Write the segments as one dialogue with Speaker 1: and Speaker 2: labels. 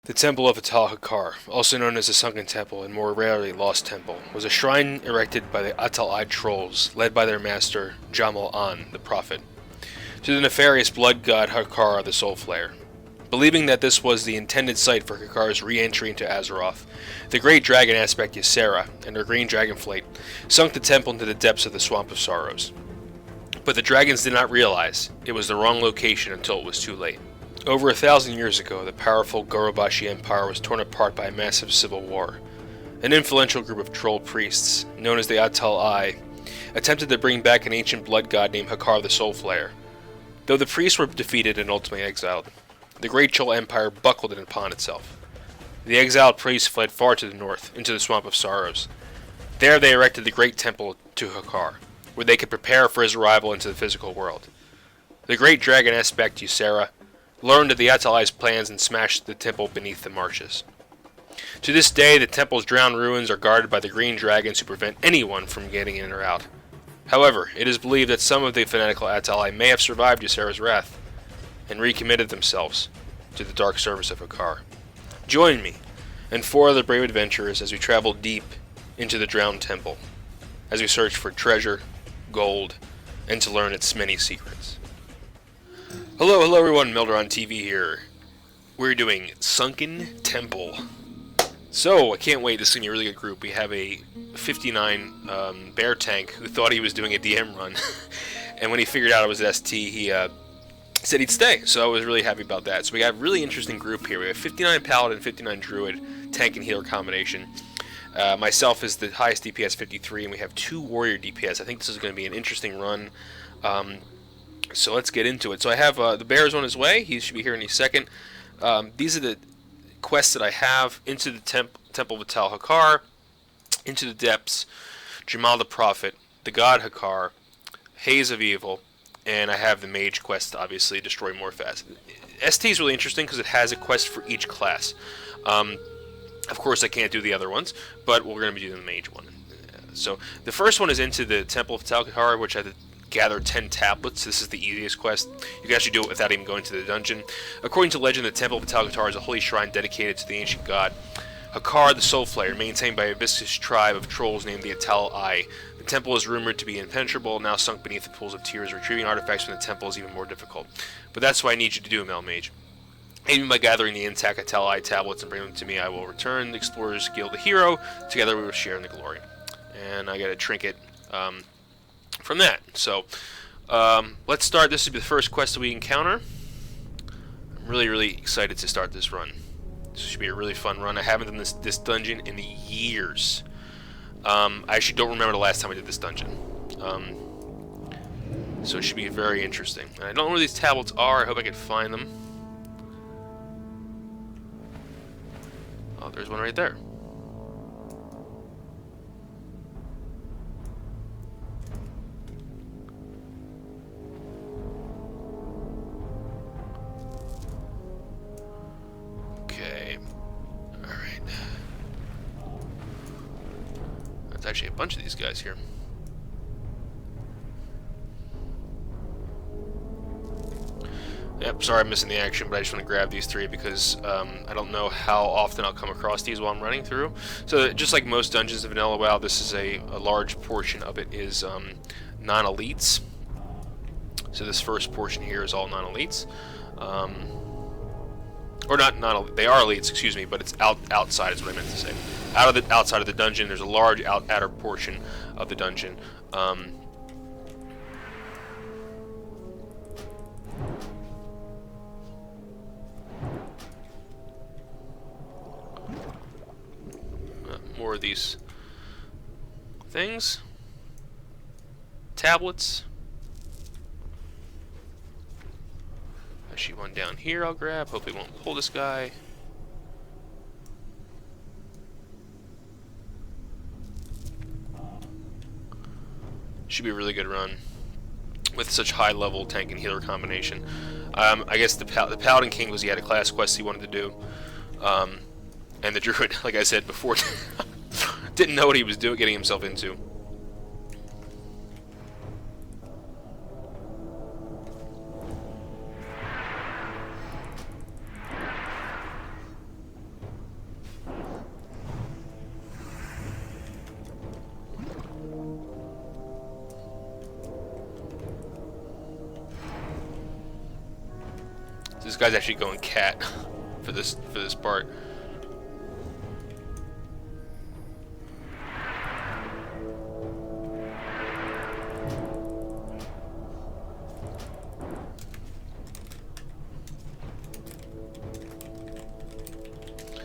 Speaker 1: The Temple of Atal'Hakkar, also known as the Sunken Temple and more rarely Lost Temple, was a shrine erected by the Atal'ai Trolls, led by their master, An, the Prophet, to the nefarious blood god Hakkar the Soul Flayer. Believing that this was the intended site for Hakkar's re-entry into Azeroth, the great dragon aspect Ysera and her green dragonflight sunk the temple into the depths of the Swamp of Sorrows. But the dragons did not realize it was the wrong location until it was too late. Over 1,000 years ago, the powerful Gorobashi Empire was torn apart by a massive civil war. An influential group of troll priests, known as the Atal'ai, attempted to bring back an ancient blood god named Hakkar the Soul Flayer. Though the priests were defeated and ultimately exiled, the great troll empire buckled upon itself. The exiled priests fled far to the north, into the Swamp of Sorrows. There they erected the great temple to Hakkar, where they could prepare for his arrival into the physical world. The great dragon aspect Ysera learned of the Atal'ai's plans and smashed the temple beneath the marshes. To this day, the temple's drowned ruins are guarded by the green dragons who prevent anyone from getting in or out. However, it is believed that some of the fanatical Atal'ai may have survived Ysera's wrath and recommitted themselves to the dark service of Hakkar. Join me and 4 other brave adventurers as we travel deep into the drowned temple, as we search for treasure, gold, and to learn its many secrets. Hello everyone, Melderon TV here. We're doing Sunken Temple. So, I can't wait, this is going to be a really good group. We have a 59 bear tank who thought he was doing a DM run. And when he figured out it was ST, he said he'd stay. So I was really happy about that. So we got a really interesting group here. We have 59 Paladin, 59 Druid, tank and healer combination. Myself is the highest DPS 53, and we have 2 Warrior DPS. I think this is going to be an interesting run. So let's get into it. So I have the bear's on his way. He should be here any second. These are the quests that I have. Into the Temple of Atal'Hakkar, Into the Depths, Jamal the Prophet, the God Hakkar, Haze of Evil, and I have the Mage Quest, obviously, Destroy More Fast. ST is really interesting because it has a quest for each class. Of course, I can't do the other ones, but we're going to be doing the Mage one. So the first one is into the Temple of Atal'Hakkar, which I have to gather 10 tablets. This is the easiest quest. You can actually do it without even going to the dungeon. According to legend, the Temple of Atal'Hakkar is a holy shrine dedicated to the ancient god Hakkar the Soul Flayer, maintained by a vicious tribe of trolls named the Atal'ai. The temple is rumored to be impenetrable, now sunk beneath the pools of tears. Retrieving artifacts from the temple is even more difficult. But that's what I need you to do, Mage. Aiding by gathering the intact Atal'ai tablets and bringing them to me, I will return the Explorer's Guild the hero. Together we will share in the glory. And I got a trinket from that. So let's start. This will be the first quest that we encounter. I'm really excited to start this run. This should be a really fun run. I haven't done this dungeon in years. I actually don't remember the last time I did this dungeon. So it should be very interesting. And I don't know where these tablets are. I hope I can find them. Oh, there's one right there. There's actually a bunch of these guys here. Yep, sorry I'm missing the action, but I just want to grab these 3 because I don't know how often I'll come across these while I'm running through. So just like most dungeons of Vanilla WoW, this is a large portion of it is non-elites. So this first portion here is all non-elites. Or not they are elites, excuse me, but it's outside is what I meant to say. Outside of the dungeon, there's a large outer portion of the dungeon. More of these things. Tablets. Actually, one down here I'll grab. Hopefully it won't pull this guy. Should be a really good run with such high level tank and healer combination. I guess the Paladin King was he had a class quest he wanted to do, and the Druid, like I said before, didn't know what he was getting himself into. So this guy's actually going cat for this part.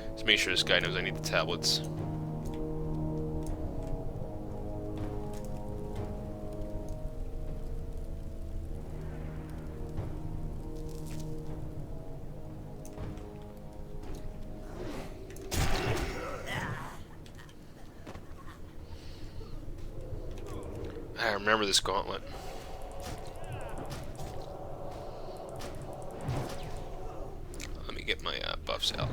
Speaker 1: Let's make sure this guy knows I need the tablets. I remember this gauntlet. Let me get my buffs out.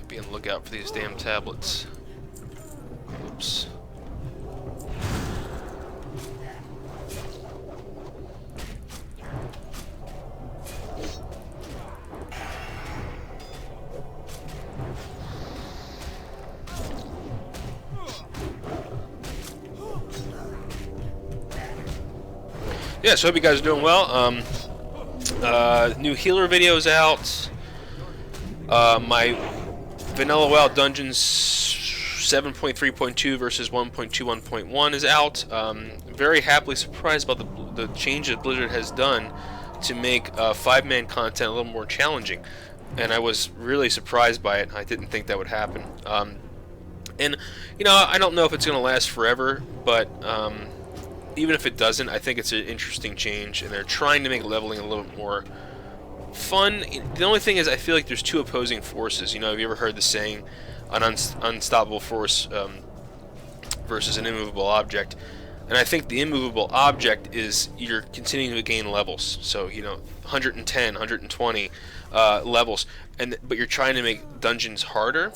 Speaker 1: Be on the lookout for these damn tablets. Oops. Yeah, so I hope you guys are doing well. New healer videos out. My Vanilla WoW Dungeons 7.3.2 versus 1.21.1 is out. Very happily surprised about the change that Blizzard has done to make 5-man content a little more challenging, and I was really surprised by it. I didn't think that would happen. And you know, I don't know if it's going to last forever, but even if it doesn't, I think it's an interesting change, and they're trying to make leveling a little bit more fun. The only thing is, I feel like there's two opposing forces. You know, have you ever heard the saying, an unstoppable force versus an immovable object? And I think the immovable object is you're continuing to gain levels. So, you know, 110, 120 levels, but you're trying to make dungeons harder.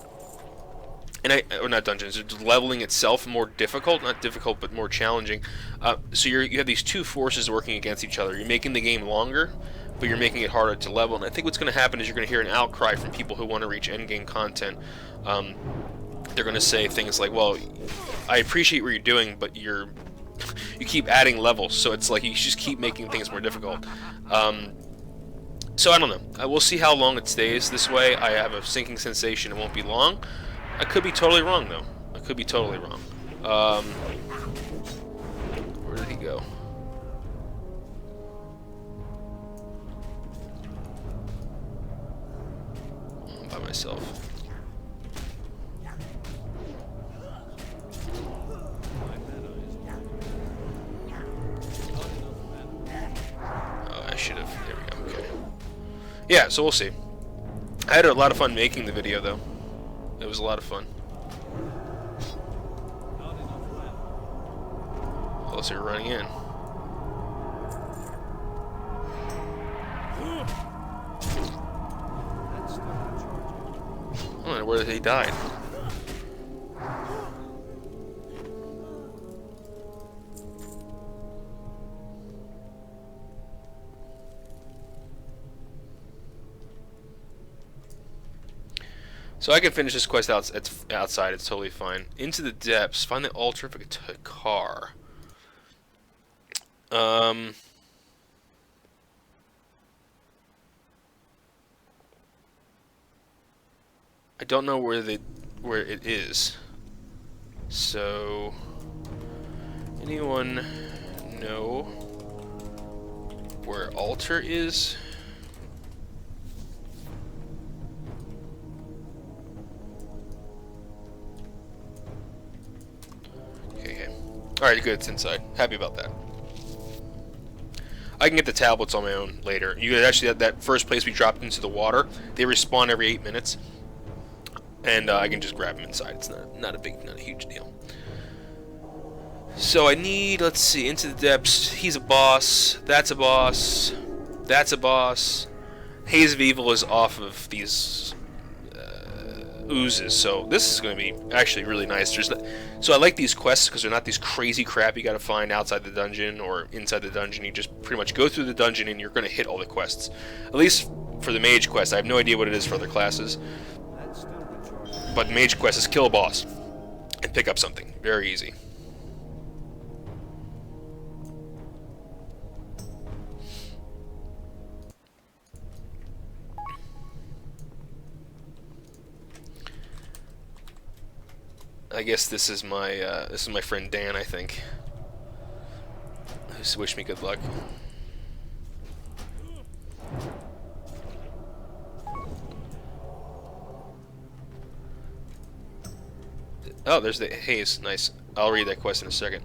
Speaker 1: Or not dungeons, leveling itself more difficult, not difficult, but more challenging. So you have these two forces working against each other. You're making the game longer, but you're making it harder to level. And I think what's going to happen is you're going to hear an outcry from people who want to reach endgame content. They're going to say things like, well, I appreciate what you're doing, but you keep adding levels, so it's like you just keep making things more difficult. So I don't know. We'll see how long it stays this way. I have a sinking sensation it won't be long. I could be totally wrong, though. I could be totally wrong. Where did he go? I'm by myself. Oh, I should have. There we go. Okay. Yeah, so we'll see. I had a lot of fun making the video, though. It was a lot of fun. Unless you're running in. I don't know where he died. So I can finish this quest outside, it's totally fine. Into the depths, find the altar of Atal'Hakkar. I don't know where it is. So anyone know where altar is? Alright, good, it's inside. Happy about that. I can get the tablets on my own later. You could actually, that first place we dropped into the water, they respawn every 8 minutes. And I can just grab them inside. It's not a huge deal. So I need, let's see, into the depths. He's a boss. That's a boss. That's a boss. Haze of Evil is off of these oozes, so this is going to be actually really nice. So I like these quests because they're not these crazy crap you got to find outside the dungeon or inside the dungeon. You just pretty much go through the dungeon and you're going to hit all the quests. At least for the Mage Quest. I have no idea what it is for other classes. But Mage Quest is kill a boss and pick up something. Very easy. I guess this is my friend Dan, I think. Just wish me good luck. Oh, there's the haze. Nice. I'll read that quest in a second.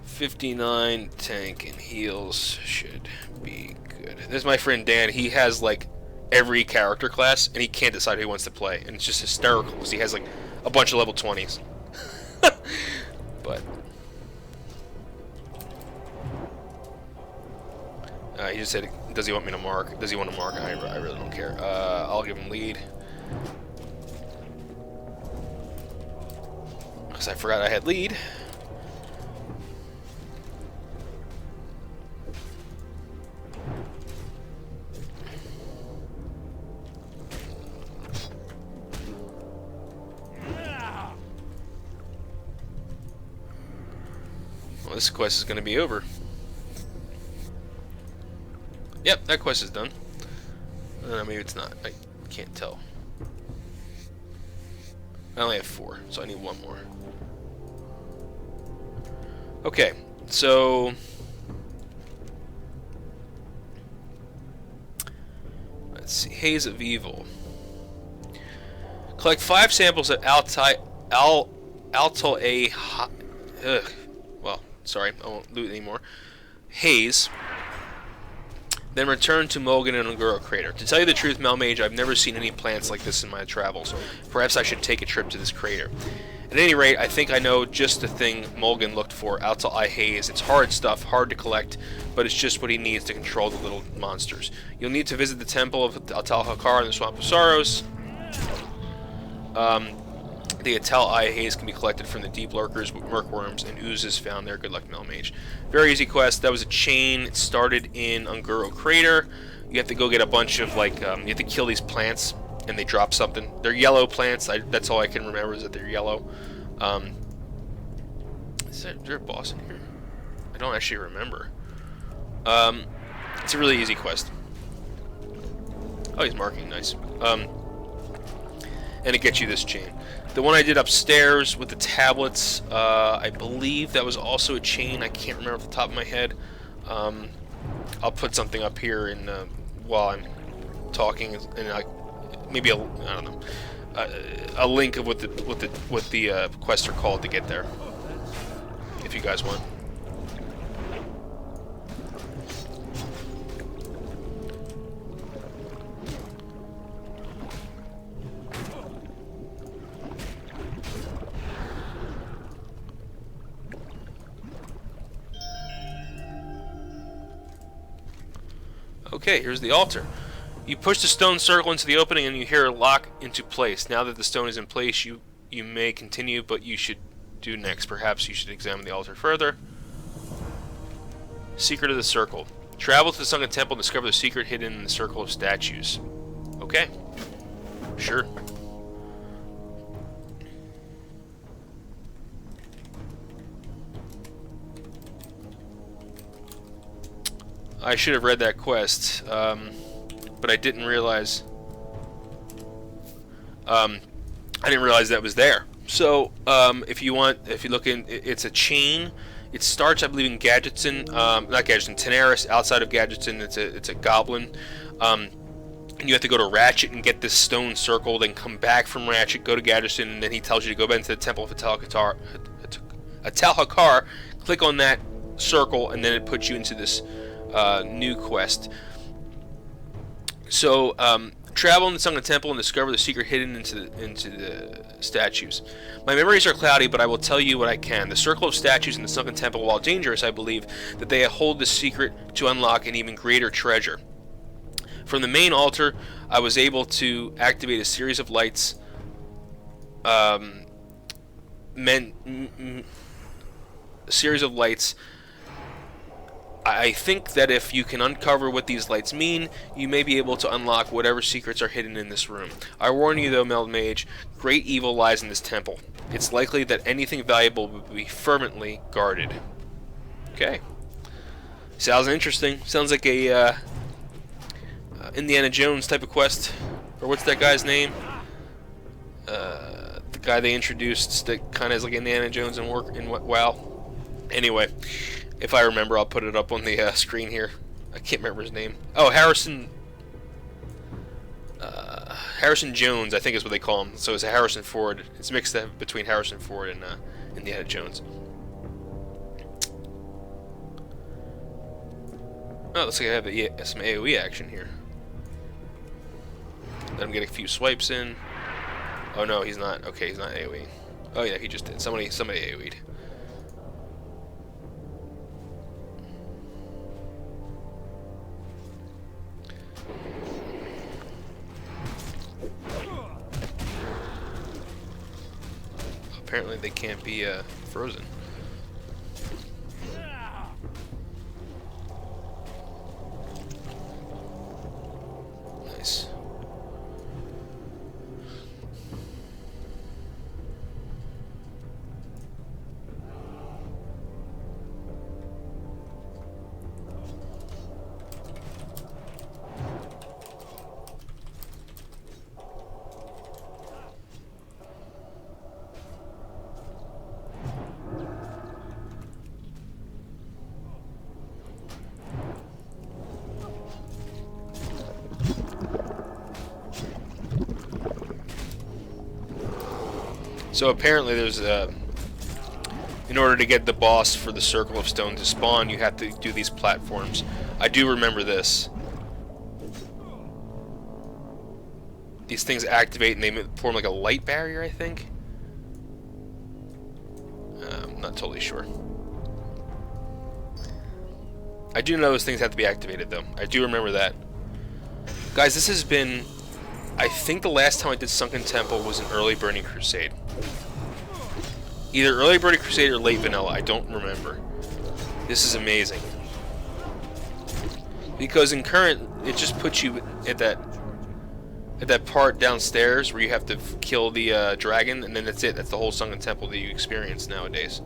Speaker 1: 59 tank and heals should be good. This is my friend Dan. He has like every character class, and he can't decide who he wants to play, and it's just hysterical because he has like a bunch of level 20s. But he just said, "Does he want me to mark? Does he want to mark?" I really don't care. I'll give him lead. Because I forgot I had lead. Well, this quest is going to be over. Yep, that quest is done. Maybe it's not. I can't tell. I only have 4, so I need 1 more. Okay, so let's see. Haze of Evil. Collect 5 samples of Atal'Hakkar. Well, sorry, I won't do it anymore. Haze. Then return to Mogan and Unguro Crater. To tell you the truth, Malmage, I've never seen any plants like this in my travels. Perhaps I should take a trip to this crater. At any rate, I think I know just the thing Mulgan looked for, Atal'ai Haze. It's hard stuff, hard to collect, but it's just what he needs to control the little monsters. You'll need to visit the temple of Atal'Hakkar in the Swamp of Sorrows. The Atal'ai Haze can be collected from the deep lurkers, murkworms, and oozes found there. Good luck, Melmage. Very easy quest. That was a chain. It started in Unguro Crater. You have to go get a bunch of, like, you have to kill these plants, and they drop something. They're yellow plants. That's all I can remember is that they're yellow. Is there a boss in here? I don't actually remember. It's a really easy quest. Oh, he's marking. Nice. And it gets you this chain. The one I did upstairs with the tablets, I believe that was also a chain. I can't remember off the top of my head. I'll put something up here in, while I'm talking, and maybe I don't know, a link of what the quests are called to get there, if you guys want. Okay, here's the altar. You push the stone circle into the opening and you hear it lock into place. Now that the stone is in place, you may continue, but you should do next. Perhaps you should examine the altar further. Secret of the Circle. Travel to the Sunken Temple and discover the secret hidden in the circle of statues. Okay. Sure. I should have read that quest, but I didn't realize. I didn't realize that was there. So, if you look in, it's a chain. It starts, I believe, in Gadgeton, not Gadgeton, Tenaris. Outside of Gadgeton, it's a goblin. And you have to go to Ratchet and get this stone circle, then come back from Ratchet, go to Gadgeton, and then he tells you to go back into the Temple of Atal'Hakkar. Click on that circle, and then it puts you into this new quest. So, travel in the Sunken Temple and discover the secret hidden into the statues. My memories are cloudy, but I will tell you what I can. The circle of statues in the Sunken Temple, while dangerous, I believe that they hold the secret to unlock an even greater treasure. From the main altar, I was able to activate a series of lights. A series of lights I think that if you can uncover what these lights mean, you may be able to unlock whatever secrets are hidden in this room. I warn you though, Meld Mage, great evil lies in this temple. It's likely that anything valuable will be fervently guarded. Okay. Sounds interesting. Sounds like a Indiana Jones type of quest. Or what's that guy's name? The guy they introduced that kind of is like Indiana Jones in WoW. Anyway, if I remember, I'll put it up on the screen here. I can't remember his name. Oh, Harrison Jones, I think is what they call him. So it's a Harrison Ford. It's mixed up between Harrison Ford and Indiana Jones. Oh, looks like I have some AoE action here. Let him get a few swipes in. Oh no, he's not. Okay, he's not AoE. Oh yeah, he just did. Somebody AoE'd. Apparently they can't be frozen. Nice. So apparently there's in order to get the boss for the Circle of Stone to spawn, you have to do these platforms. I do remember this. These things activate and they form like a light barrier, I think. I'm not totally sure. I do know those things have to be activated though. I do remember that. Guys, this has been... I think the last time I did Sunken Temple was in early Burning Crusade. Either early Burning Crusade or late Vanilla, I don't remember. This is amazing. Because in current, it just puts you at that part downstairs where you have to kill the dragon, and then that's it. That's the whole Sunken Temple that you experience nowadays.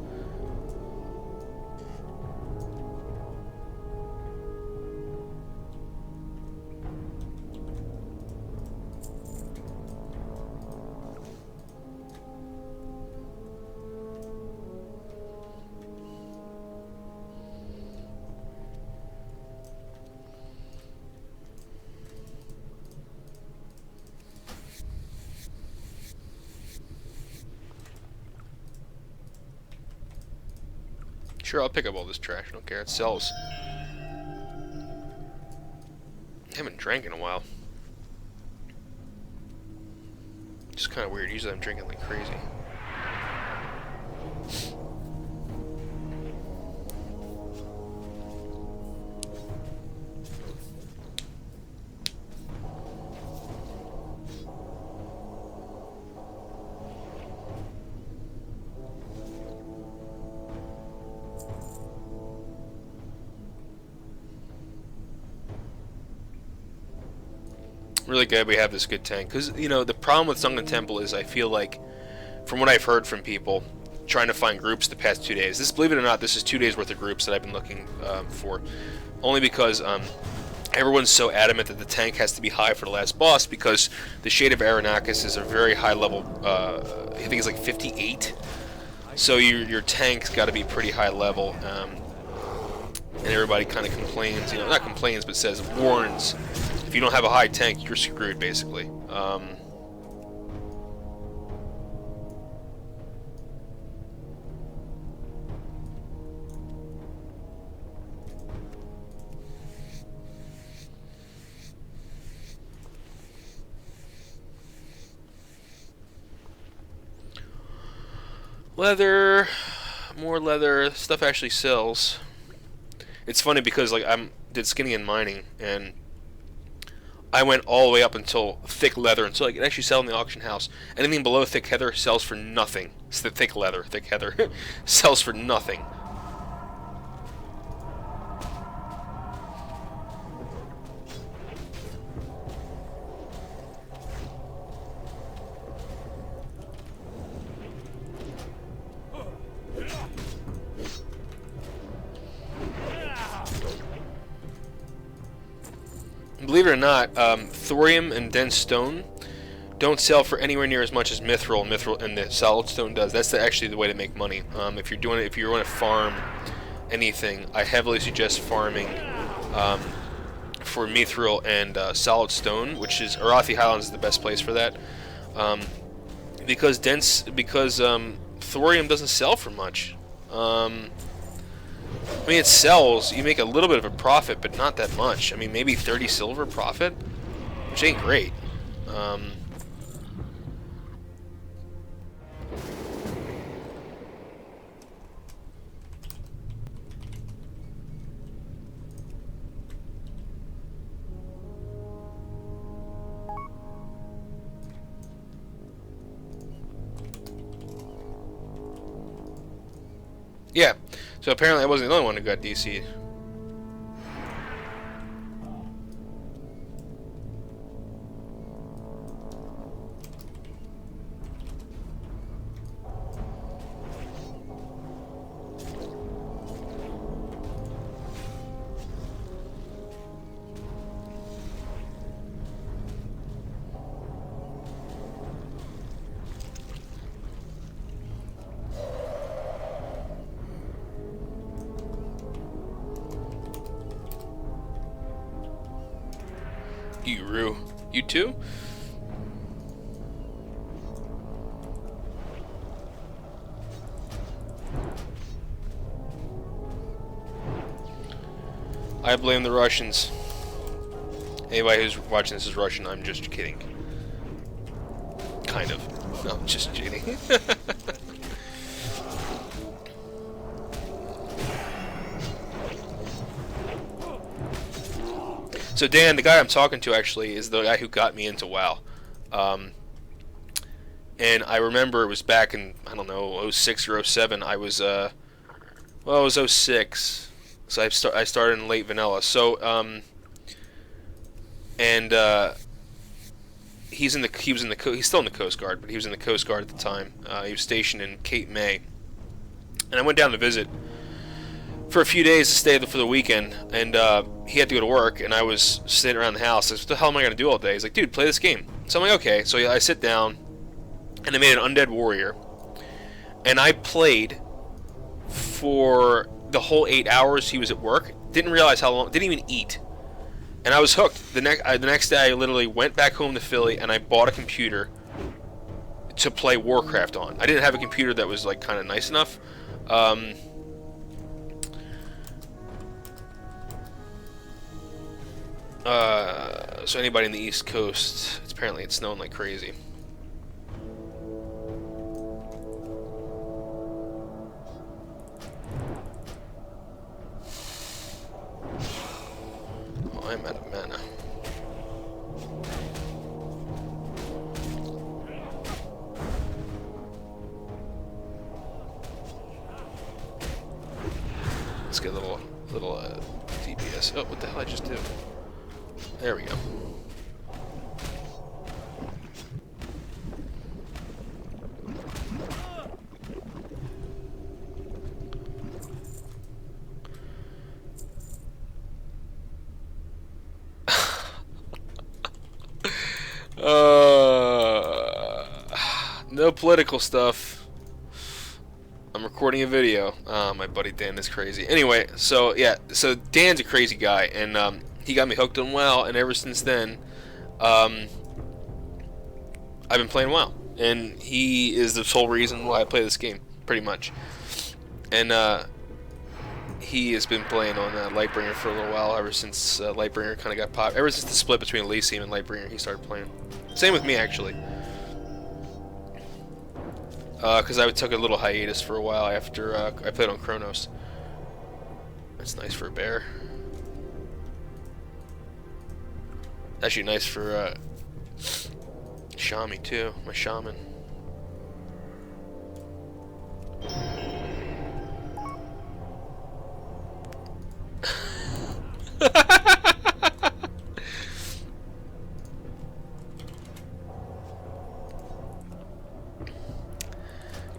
Speaker 1: Sure, I'll pick up all this trash. I don't care. It sells. I haven't drank in a while. It's kind of weird. Usually I'm drinking like crazy. Really glad we have this good tank, because you know the problem with Sunken Temple is I feel like, from what I've heard from people trying to find groups the past 2 days, this, believe it or not, this is 2 days worth of groups that I've been looking for, only because everyone's so adamant that the tank has to be high for the last boss, because the Shade of Aranakis is a very high level, I think it's like 58, so your tank's got to be pretty high level, and everybody kind of complains, you know, not complains, but says, warns, if you don't have a high tank, you're screwed, basically. Leather, more leather, stuff actually sells. It's funny because like did skinny and mining, and I went all the way up until thick leather, until I could actually sell in the auction house. Anything below thick heather sells for nothing. It's the thick heather sells for nothing. believe it or not, thorium and dense stone don't sell for anywhere near as much as mithril and the solid stone does. That's actually the way to make money. If you're doing it, if you want to farm anything, I heavily suggest farming for mithril and solid stone, which is Arathi Highlands is the best place for that. Because thorium doesn't sell for much. I mean, it sells. You make a little bit of a profit, but not that much. I mean, maybe 30 silver profit, which ain't great. Yeah, so apparently I wasn't the only one who got DC'd. You too? I blame the Russians. Anybody who's watching this is Russian, I'm just kidding. Kind of. No, I'm just kidding. So Dan, the guy I'm talking to actually is the guy who got me into WoW. And I remember it was back in, I don't know, 06 or 07. I was, well, it was 06. So I started in late vanilla. So, he's still in the Coast Guard, but he was in the Coast Guard at the time. He was stationed in Cape May. And I went down to visit for a few days to stay for the weekend, and he had to go to work, and I was sitting around the house. I said, what the hell am I going to do all day? He's like, dude, play this game. So I'm like, okay. So I sit down, and I made an undead warrior, and I played for the whole 8 hours he was at work. Didn't realize how long, didn't even eat. And I was hooked. The next day, I literally went back home to Philly, and I bought a computer to play Warcraft on. I didn't have a computer that was like kind of nice enough. So anybody in the East Coast, apparently it's snowing like crazy. Oh, I'm out of mana. Let's get a little DPS. Oh, what the hell did I just do? There we go. No political stuff. I'm recording a video. My buddy Dan is crazy. Anyway, so yeah, so Dan's a crazy guy, and he got me hooked on WoW, and ever since then, I've been playing WoW, and he is the sole reason why I play this game, pretty much. And he has been playing on Lightbringer for a little while, ever since Lightbringer kind of got popped. Ever since the split between Elysium and Lightbringer, he started playing. Same with me, actually. Because I took a little hiatus for a while after I played on Chronos. That's nice for a bear. Actually nice for Shami too, my shaman.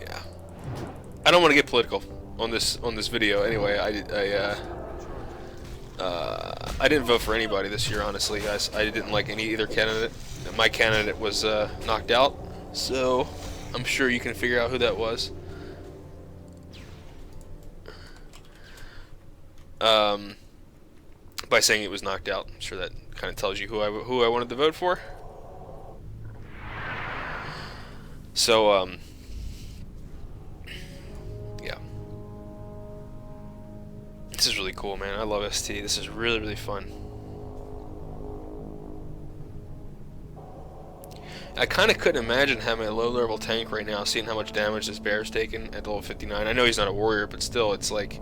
Speaker 1: Yeah. I don't want to get political on this video anyway. I didn't vote for anybody this year, honestly, guys. I didn't like either candidate. My candidate was knocked out, so I'm sure you can figure out who that was. By saying it was knocked out, I'm sure that kind of tells you who I wanted to vote for. So yeah, this is really cool, man. I love ST. This is really, really fun. I kind of couldn't imagine having a low level tank right now, seeing how much damage this bear's taken at level 59. I know he's not a warrior, but still, it's like,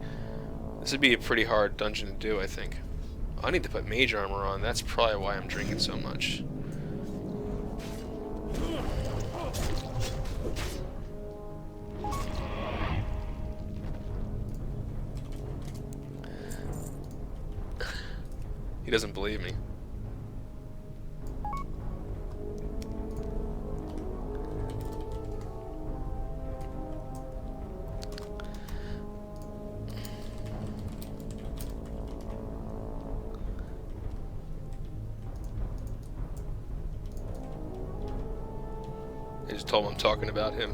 Speaker 1: this would be a pretty hard dungeon to do, I think. I need to put mage armor on. That's probably why I'm drinking so much. He doesn't believe me. I just told him I'm talking about him.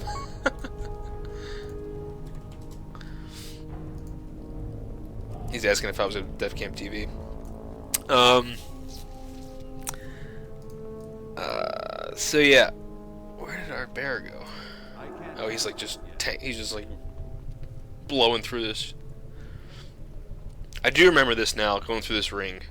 Speaker 1: He's asking if I was at DevCamp TV. So yeah, where did our bear go? Oh, he's like he's just like blowing through this. I do remember this now, going through this ring.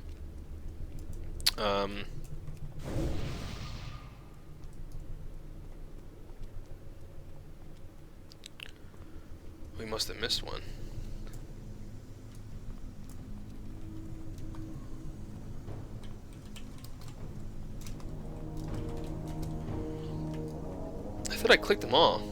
Speaker 1: We must have missed one. I thought I clicked them all.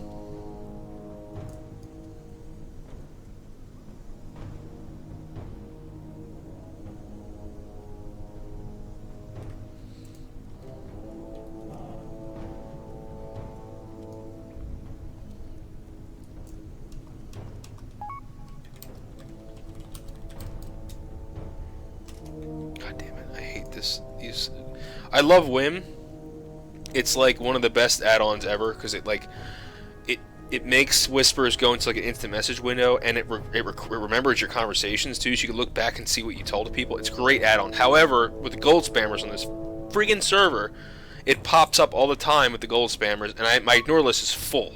Speaker 1: God damn it, I hate this. I love Whim. It's like one of the best add-ons ever, because it makes Whispers go into like an instant message window, and it remembers your conversations too, so you can look back and see what you told people. It's a great add-on. However, with the gold spammers on this friggin' server, it pops up all the time with the gold spammers, and my ignore list is full.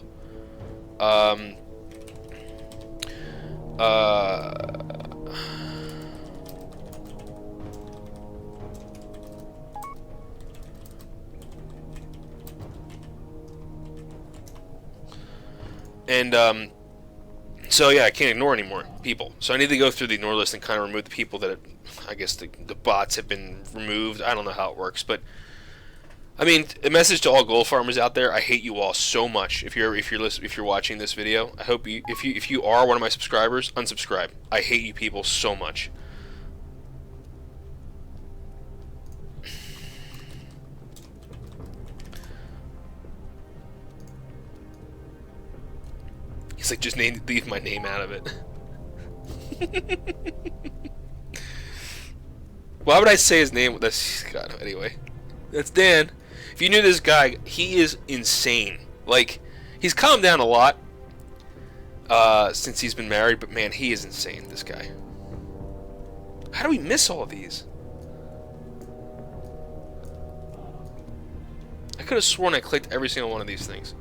Speaker 1: And so yeah, I can't ignore anymore people. So I need to go through the ignore list and kind of remove the people that I guess the bots have been removed. I don't know how it works, but I mean, a message to all gold farmers out there: I hate you all so much. If you're watching this video, I hope if you are one of my subscribers, unsubscribe. I hate you people so much. He's like, just leave my name out of it. Why would I say his name? God, anyway. That's Dan. If you knew this guy, he is insane. Like, he's calmed down a lot since he's been married, but man, he is insane, this guy. How do we miss all of these? I could have sworn I clicked every single one of these things.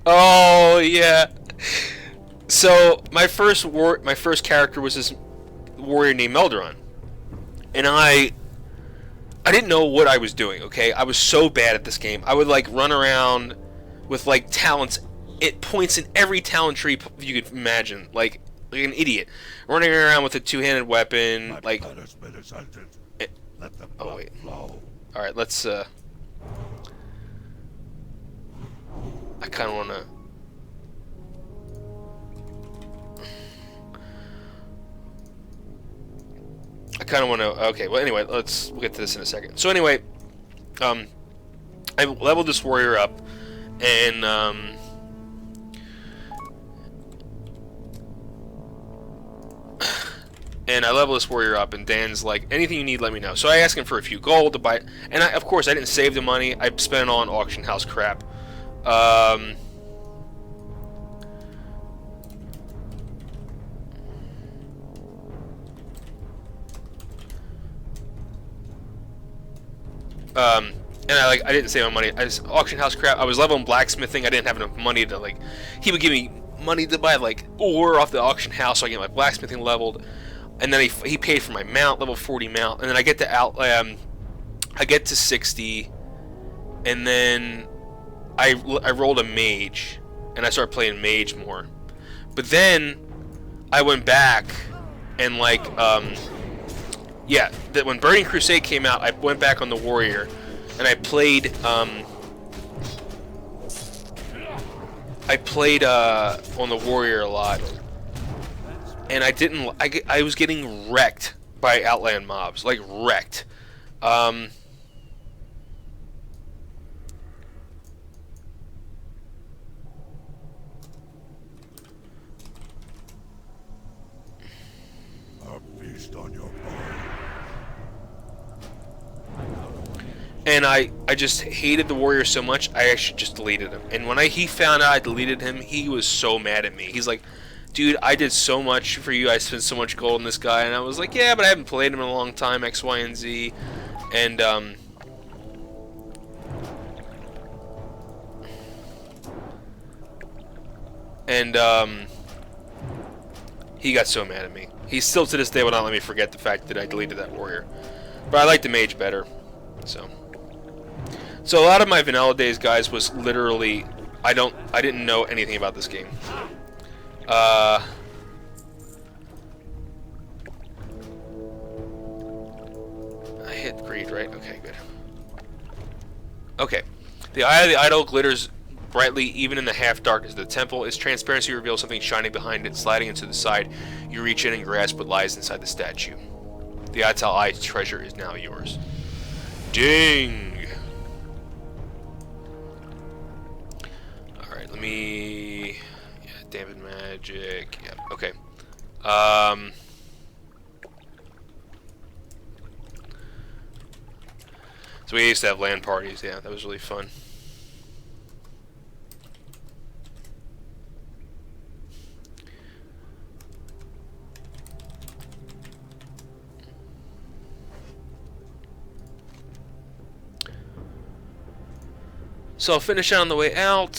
Speaker 1: Oh yeah. So my first character was this warrior named Melderon, and I didn't know what I was doing. Okay, I was so bad at this game. I would like run around with like talents. It points in every talent tree you could imagine, like an idiot, running around with a two-handed weapon. Like, oh wait. All right, let's. I kind of want to... Okay, well, anyway, we'll get to this in a second. So anyway, I leveled this warrior up, and I level this warrior up, and Dan's like, anything you need, let me know. So I asked him for a few gold to buy, and of course I didn't save the money. I spent it all on auction house crap. And I didn't save my money. I just auction house crap. I was leveling blacksmithing. I didn't have enough money to like. He would give me money to buy like ore off the auction house, so I get my blacksmithing leveled. And then he paid for my mount, level 40 mount. And then I get to 60, and then I rolled a mage, and I started playing mage more. But then I went back and like yeah, that when Burning Crusade came out, I went back on the warrior, and I played on the warrior a lot, and I was getting wrecked by Outland mobs, like wrecked. And I just hated the warrior so much, I actually just deleted him. And when he found out I deleted him, he was so mad at me. He's like, dude, I did so much for you, I spent so much gold on this guy. And I was like, yeah, but I haven't played him in a long time, X, Y, and Z. And he got so mad at me. He still to this day will not let me forget the fact that I deleted that warrior. But I like the mage better. So a lot of my vanilla days, guys, was literally I didn't know anything about this game. I hit greed, right? Okay, good. Okay. The eye of the idol glitters brightly even in the half darkness of the temple. Its transparency reveals something shiny behind it, sliding into the side. You reach in and grasp what lies inside the statue. The Atal'ai treasure is now yours. Ding! Alright, let me... Yeah, dampened magic. Yeah, okay. So we used to have LAN parties, yeah, that was really fun. So I'll finish on the way out.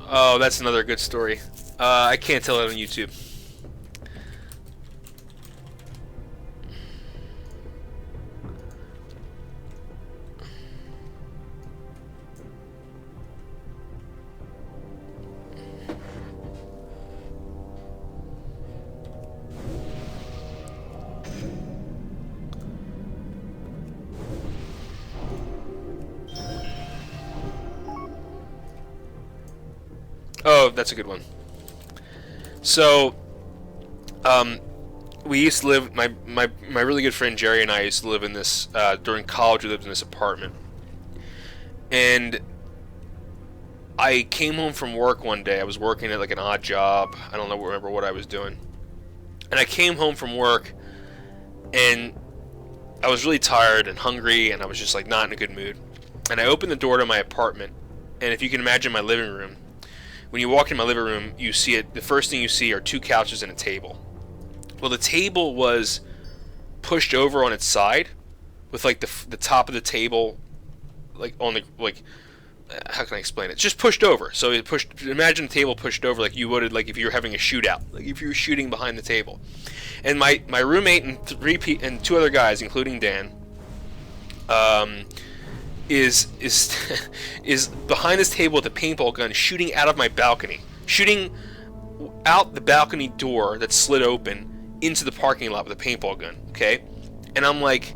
Speaker 1: Oh, that's another good story. I can't tell it on YouTube. Oh, that's a good one. So, we used to live, my really good friend Jerry and I used to live in this, during college we lived in this apartment. And I came home from work one day. I was working at like an odd job. I don't remember what I was doing. And I came home from work, and I was really tired and hungry, and I was just like not in a good mood. And I opened the door to my apartment, and if you can imagine my living room, when you walk in my living room, you see it. The first thing you see are two couches and a table. Well, the table was pushed over on its side, with like the top of the table, like on the how can I explain it? It's just pushed over. So it pushed. Imagine a table pushed over like you would like if you were having a shootout, like if you were shooting behind the table. And my roommate and two other guys, including Dan, is behind this table with a paintball gun, shooting out of my balcony, shooting out the balcony door that slid open into the parking lot with a paintball gun. Okay, and I'm like,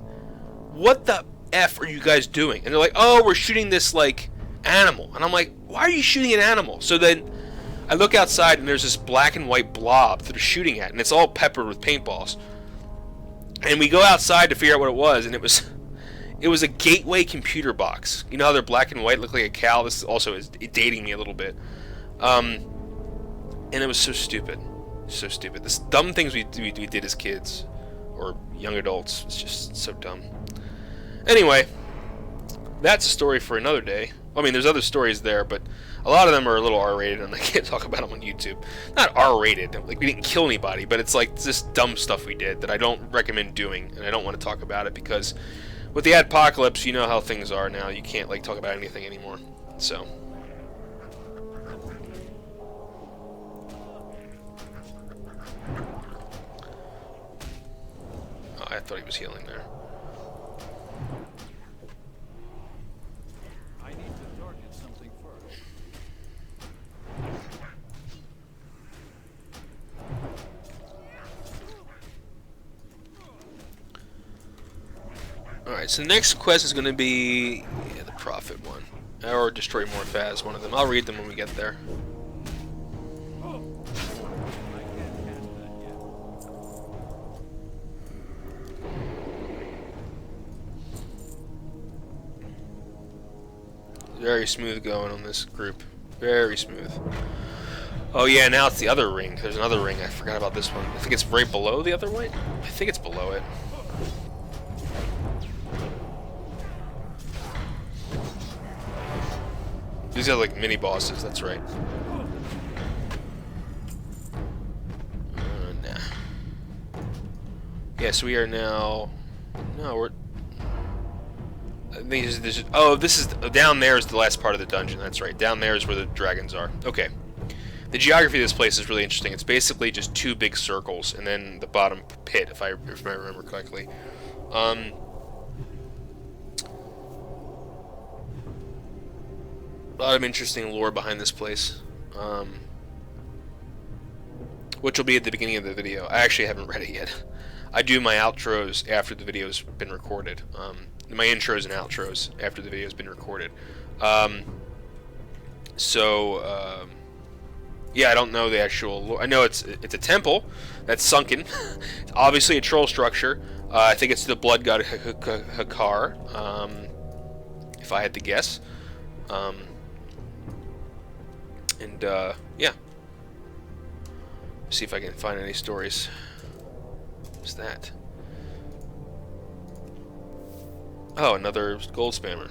Speaker 1: what the F are you guys doing? And they're like, oh, we're shooting this, like, animal. And I'm like, why are you shooting an animal? So then I look outside, and there's this black and white blob that they're shooting at, and it's all peppered with paintballs. And we go outside to figure out what it was, and it was a gateway computer box. You know how they're black and white, look like a cow? This also is dating me a little bit. And it was so stupid. So stupid. This dumb things we did as kids, or young adults, it's just so dumb. Anyway, that's a story for another day. I mean, there's other stories there, but a lot of them are a little R-rated, and I can't talk about them on YouTube. Not R-rated, like we didn't kill anybody, but it's like this dumb stuff we did that I don't recommend doing, and I don't want to talk about it because with the apocalypse, you know how things are now. You can't like talk about anything anymore. So. Oh, I thought he was healing there. Alright, so the next quest is going to be the Prophet one. Or Destroy More Faz, one of them. I'll read them when we get there. Very smooth going on this group. Very smooth. Oh yeah, now it's the other ring. There's another ring. I forgot about this one. I think it's right below the other one. I think it's below it. These are like mini bosses, that's right. Nah. Yes, we are now. No, we're. Oh, this is down there is the last part of the dungeon. That's right. Down there is where the dragons are. Okay. The geography of this place is really interesting. It's basically just two big circles, and then the bottom pit, if I remember correctly. A lot of interesting lore behind this place, which will be at the beginning of the video. I actually haven't read it yet. I do my outros after the video's been recorded. My intros and outros after the video's been recorded. Yeah, I don't know the actual lore. I know it's a temple that's sunken. It's obviously a troll structure. I think it's the blood god Atal'Hakkar, if I had to guess. Yeah. See if I can find any stories. What's that? Oh, another gold spammer.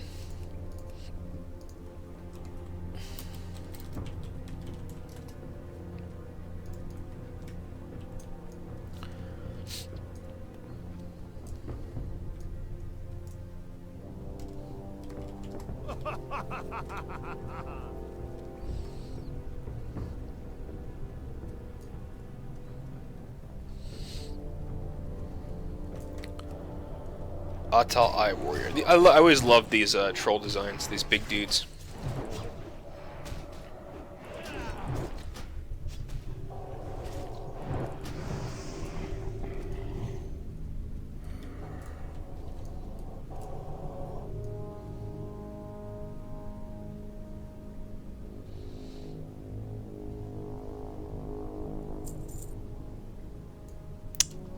Speaker 1: Atal'ai warrior. I always love these troll designs, these big dudes.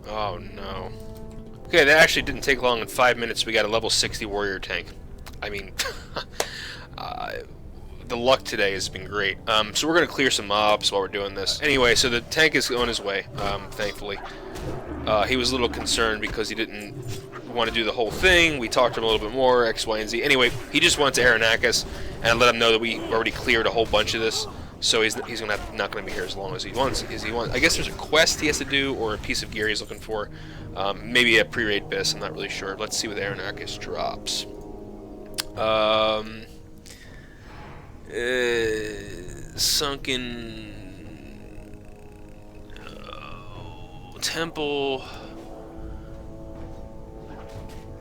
Speaker 1: Oh no. Okay, that actually didn't take long. In 5 minutes we got a level 60 warrior tank. I mean, the luck today has been great. So we're going to clear some mobs while we're doing this. Anyway, so the tank is on his way, thankfully. He was a little concerned because he didn't want to do the whole thing. We talked to him a little bit more, X, Y, and Z. Anyway, he just went to Atal'Hakkar, and I let him know that we already cleared a whole bunch of this. So he's not going to be here as long as he wants. I guess there's a quest he has to do, or a piece of gear he's looking for. Maybe a pre-raid bis, I'm not really sure. Let's see what Atal'Hakkar drops. Sunken Temple.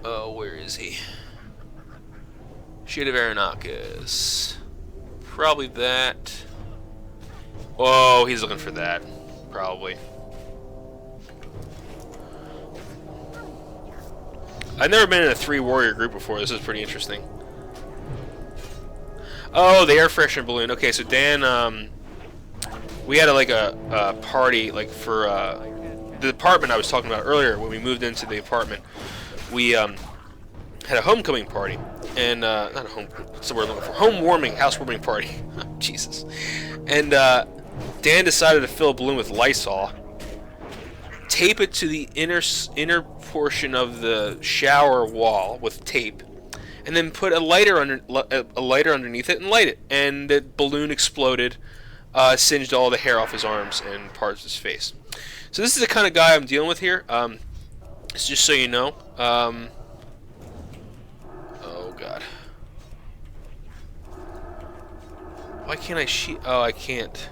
Speaker 1: Oh, where is he? Shade of Atal'Hakkar. Probably that. Oh, he's looking for that. Probably. I've never been in a 3-warrior group before. This is pretty interesting. Oh, the air freshener balloon. Okay, so Dan, we had a party like for the apartment I was talking about earlier. When we moved into the apartment, we had a homecoming party, and not a home. What's the word I'm looking for? Home warming, house warming party. Jesus. And Dan decided to fill a balloon with Lysol, tape it to the inner portion of the shower wall with tape, and then put a lighter underneath it and light it. And the balloon exploded, singed all the hair off his arms and parts of his face. So this is the kind of guy I'm dealing with here. It's just so you know. Oh God. Why can't I Oh, I can't.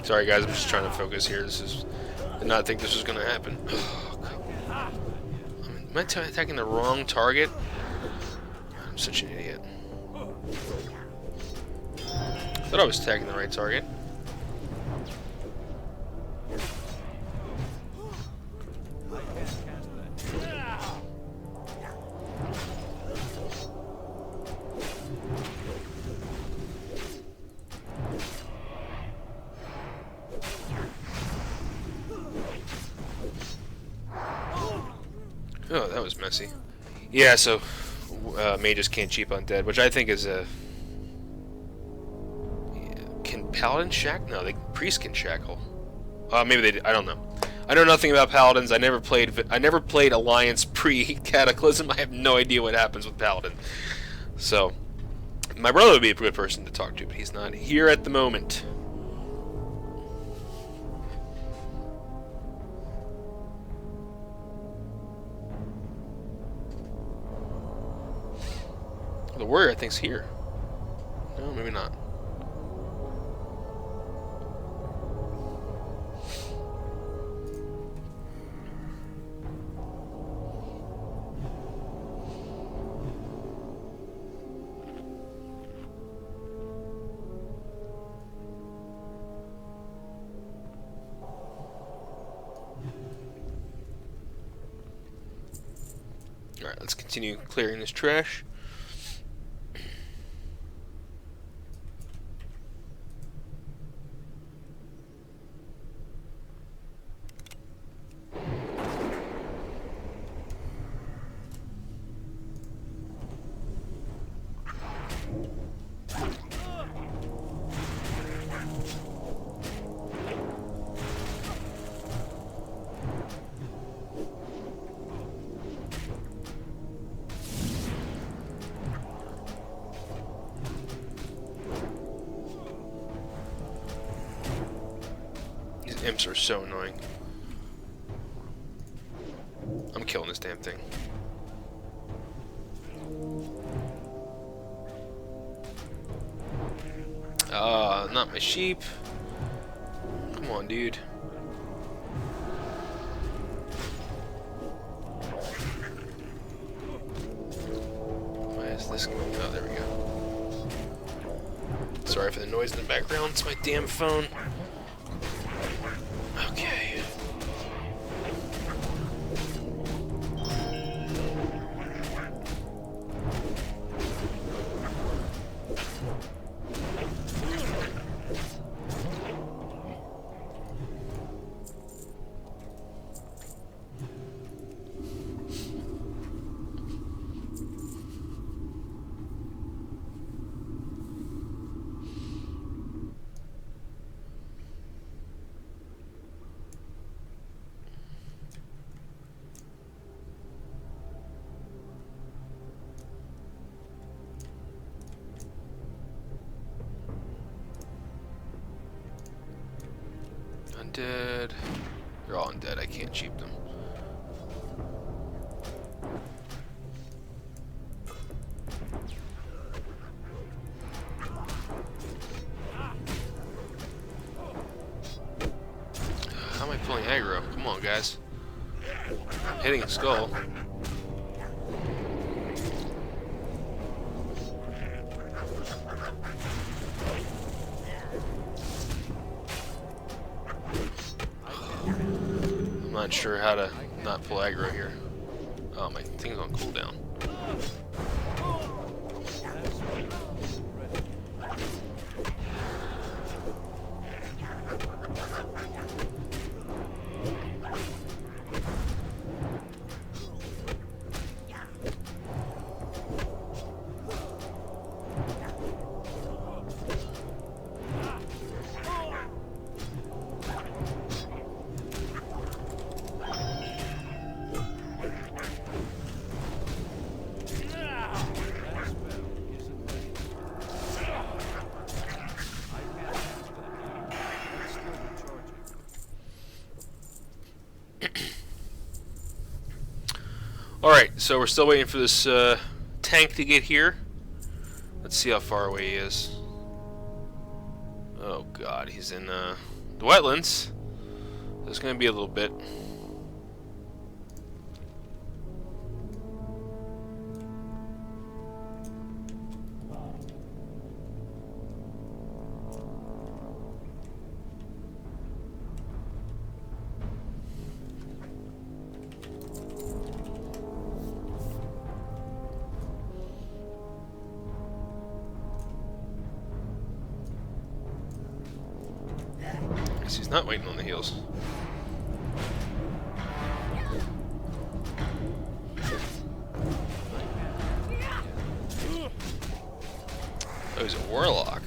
Speaker 1: Sorry guys, I'm just trying to focus here. Did not think this was going to happen. Oh, am I attacking the wrong target? I'm such an idiot. Thought I was attacking the right target. Oh, that was messy. Yeah, so mages can't cheap undead, which I think is a... Yeah, can paladins shackle? No, priests can shackle. Maybe they. I don't know. I know nothing about paladins. I never played Alliance pre-Cataclysm. I have no idea what happens with paladin. So, my brother would be a good person to talk to, but he's not here at the moment. The warrior, I think, is here. No, maybe not. Alright, let's continue clearing this trash. Imps are so annoying. I'm killing this damn thing. Not my sheep. Come on, dude. Why is this going? Oh, there we go. Sorry for the noise in the background. It's my damn phone. Okay. Undead. They're all undead. I can't cheap them. How am I pulling aggro? Come on, guys. I'm hitting a skull. I'm not sure how to not pull aggro here. Oh, my thing's on cooldown. Alright, so we're still waiting for this tank to get here. Let's see how far away he is. Oh god, he's in the wetlands. There's going to be a little bit. He's not waiting on the heels. Oh, he's a warlock.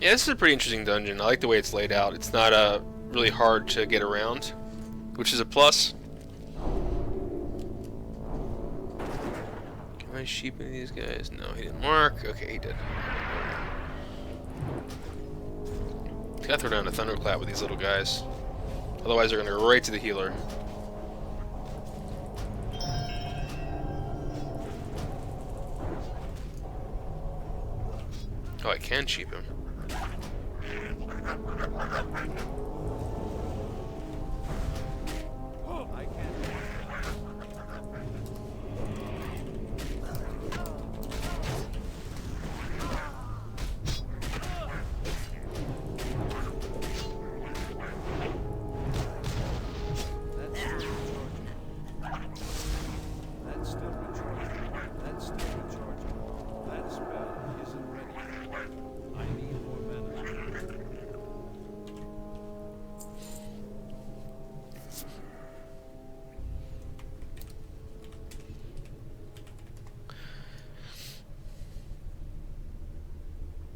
Speaker 1: Yeah, this is a pretty interesting dungeon. I like the way it's laid out. It's not really hard to get around, which is a plus. Can I sheep any of these guys? No, he didn't mark. Okay, he did. Gotta throw down a thunderclap with these little guys. Otherwise, they're gonna go right to the healer. Oh, I can sheep him.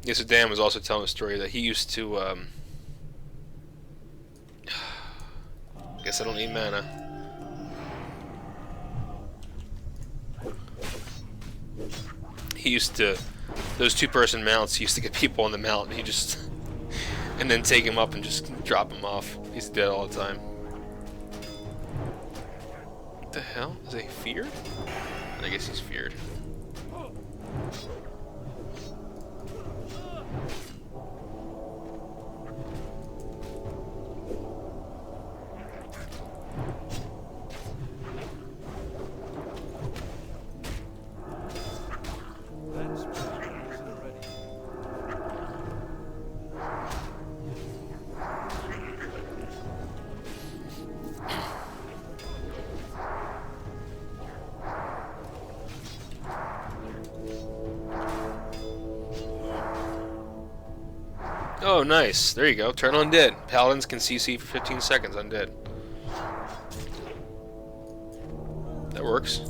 Speaker 1: Yeah, so Dan was also telling a story that he used to, I guess I don't need mana. He used to, those two-person mounts, he used to get people on the mount, and he just, and then take him up and just drop him off. He's dead all the time. What the hell? Is he feared? I guess he's feared. Oh, nice. There you go. Turn undead. Paladins can CC for 15 seconds undead. That works.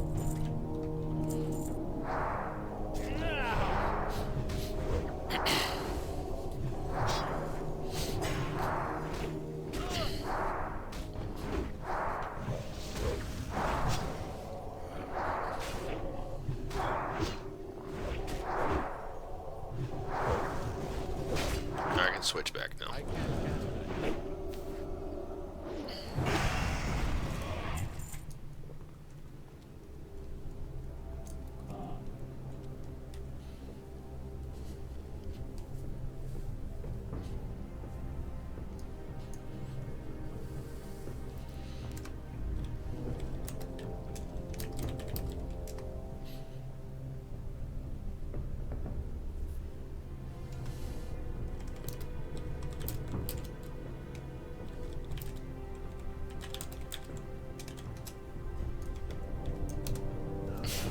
Speaker 1: I can switch back now.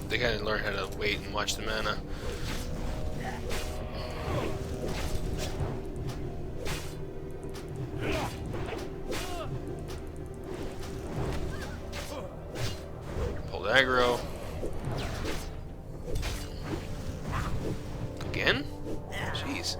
Speaker 1: They gotta learn how to wait and watch the mana. Pulled aggro. Again? Jeez.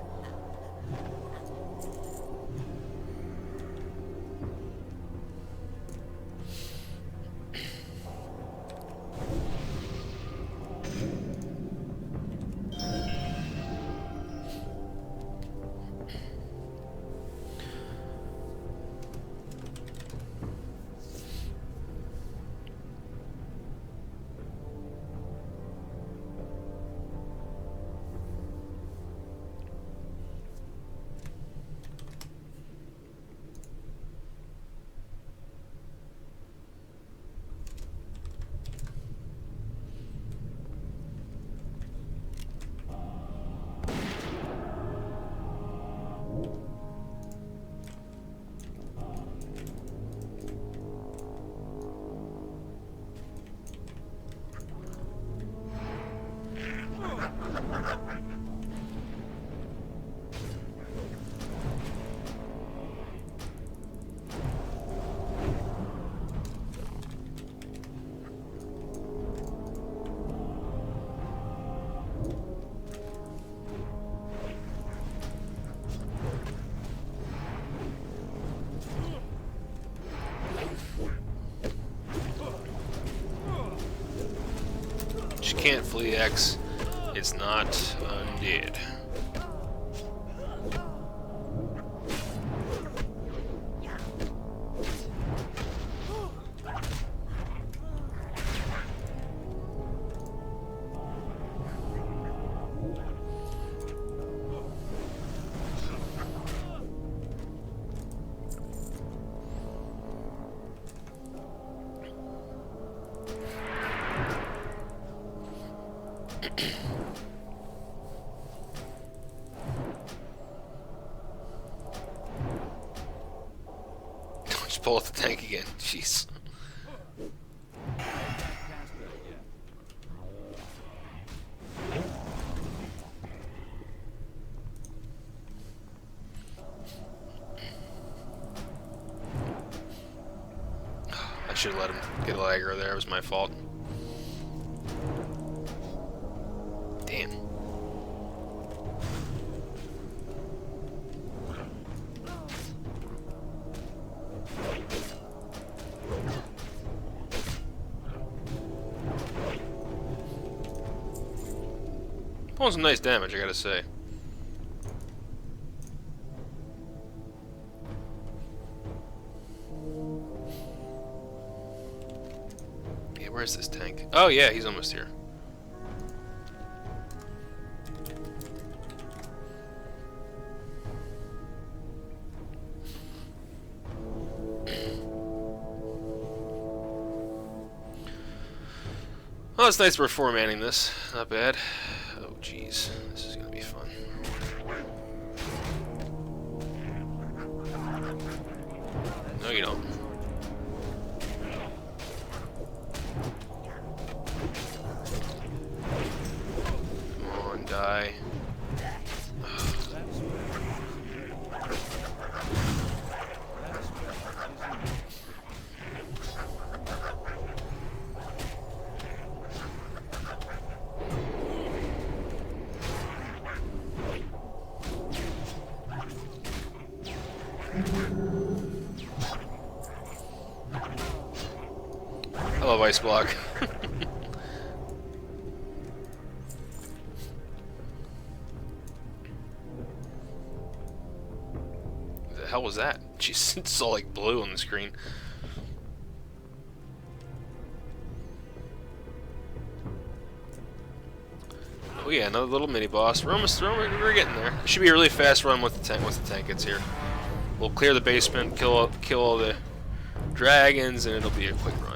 Speaker 1: Can't flee X. It's not undead. Just pull out the tank again. Jeez. I should have let him get a little aggro there. It was my fault. Damn. Pulling some nice damage, I gotta say. Yeah, where's this tank? Oh yeah, he's almost here. Oh, it's nice we're four-manning this. Not bad. Oh, jeez. This is gonna be fun. No, you don't. Come on, die. love Ice Block. What the hell was that? Jeez, it's all like blue on the screen. Oh yeah, another little mini boss. We're getting there. It should be a really fast run with the tank once the tank gets here. We'll clear the basement, kill all the dragons, and it'll be a quick run.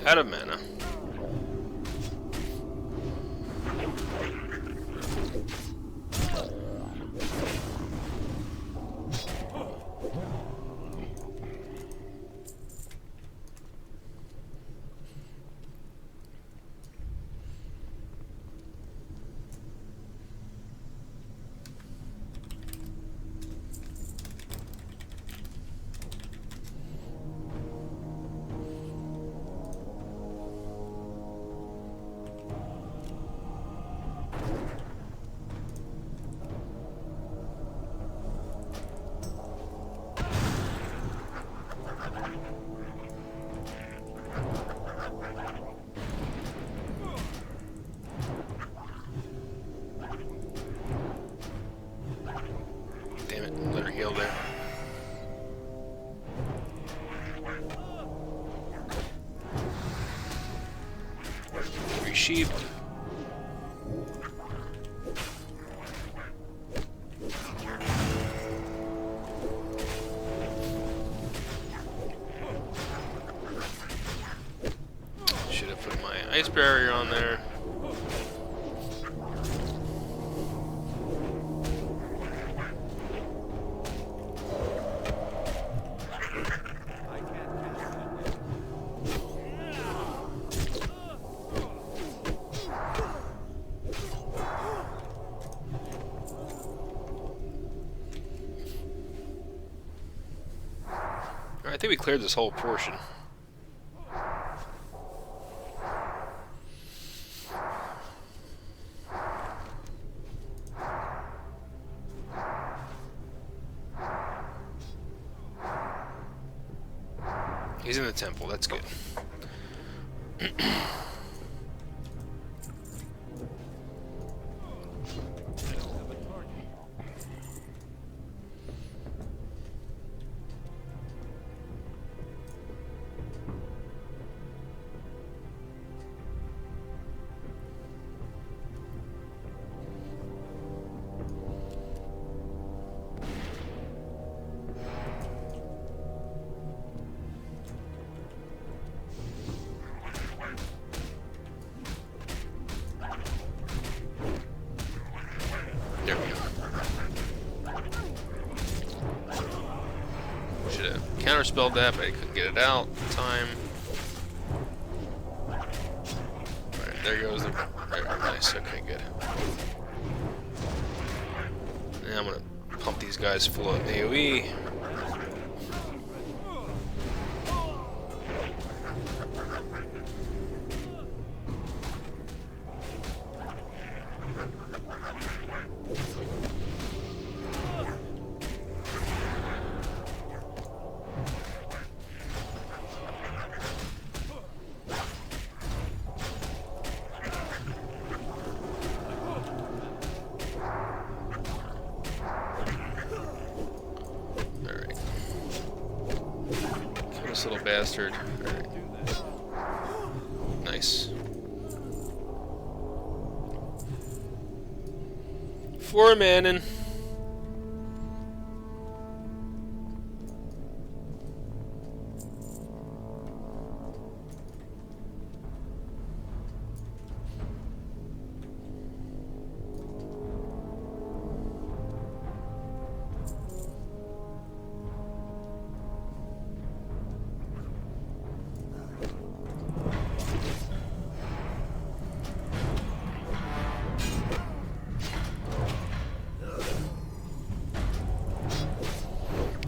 Speaker 1: Out of mana. Damn it, let her heal there. Three sheep. Should have put my ice barrier on there. I think we cleared this whole portion. He's in the temple, that's good. There we go. Should have counterspelled that, but I couldn't get it out in time. Alright, there goes the... There, nice, okay, good. And I'm gonna pump these guys full of AoE. This little bastard. Alright. Nice. 4 manning.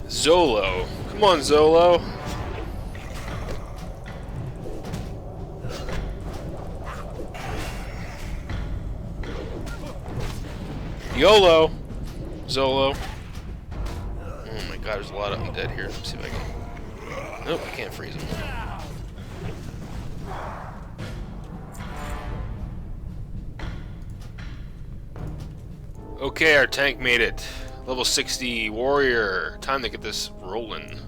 Speaker 1: Zolo. Come on, Zolo. YOLO. Zolo. Oh my god, there's a lot of them dead here. Let's see if I can... Nope, I can't freeze them. Okay, our tank made it. Level 60 warrior. Time to get this rolling.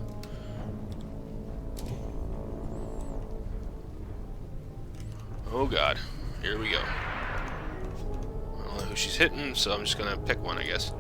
Speaker 1: Oh god. Here we go. I don't know who she's hitting, so I'm just gonna pick one, I guess.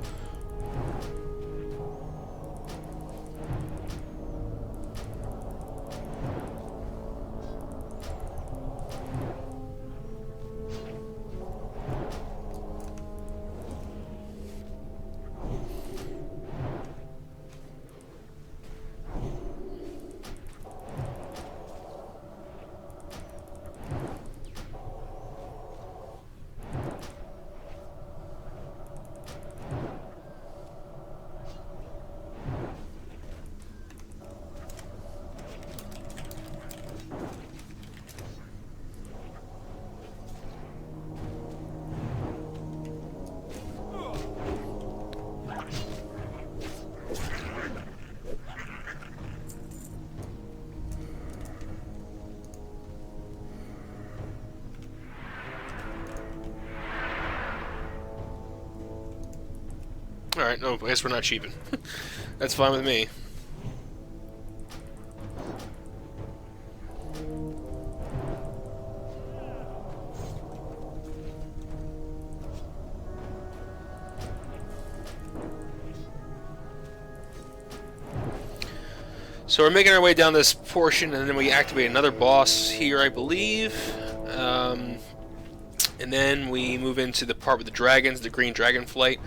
Speaker 1: Alright, no, I guess we're not cheaping. That's fine with me. So we're making our way down this portion, and then we activate another boss here, I believe. And then we move into the part with the dragons, the green dragon flight.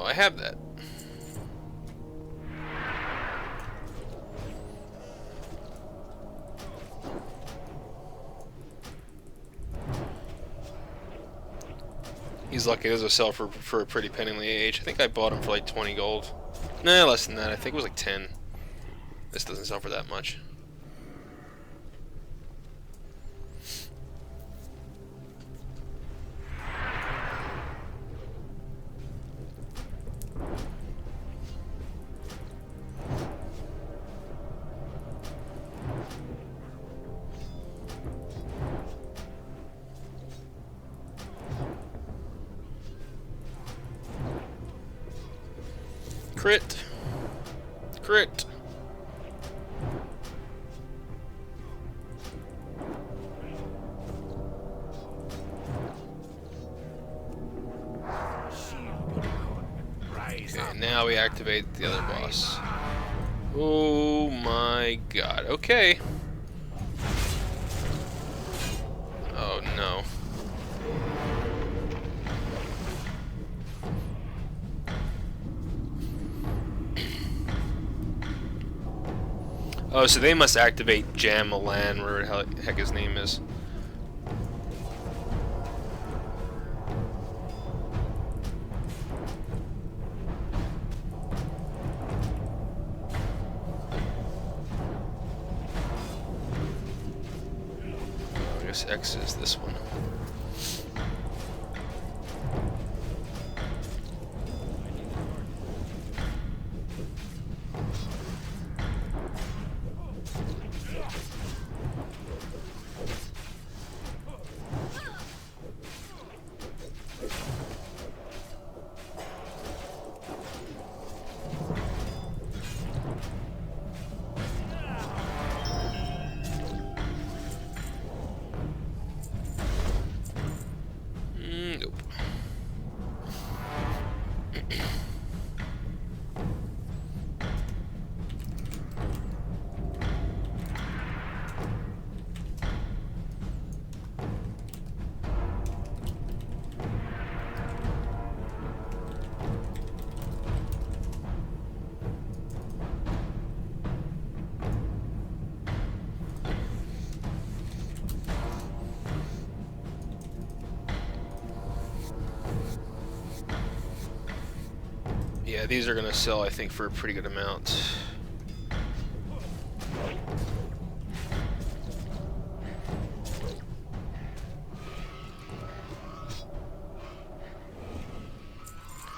Speaker 1: I have that. He's lucky. There's a sell for a pretty penny age. I think I bought him for like 20 gold. Nah, less than that. I think it was like 10. This doesn't sell for that much. Crit. Crit. Okay, now we activate the other boss. Oh my god. Okay. Oh no. Oh, so they must activate Jam-Malan, whatever the heck his name is. I guess X is this one. Nope. Yeah, these are gonna sell, I think, for a pretty good amount.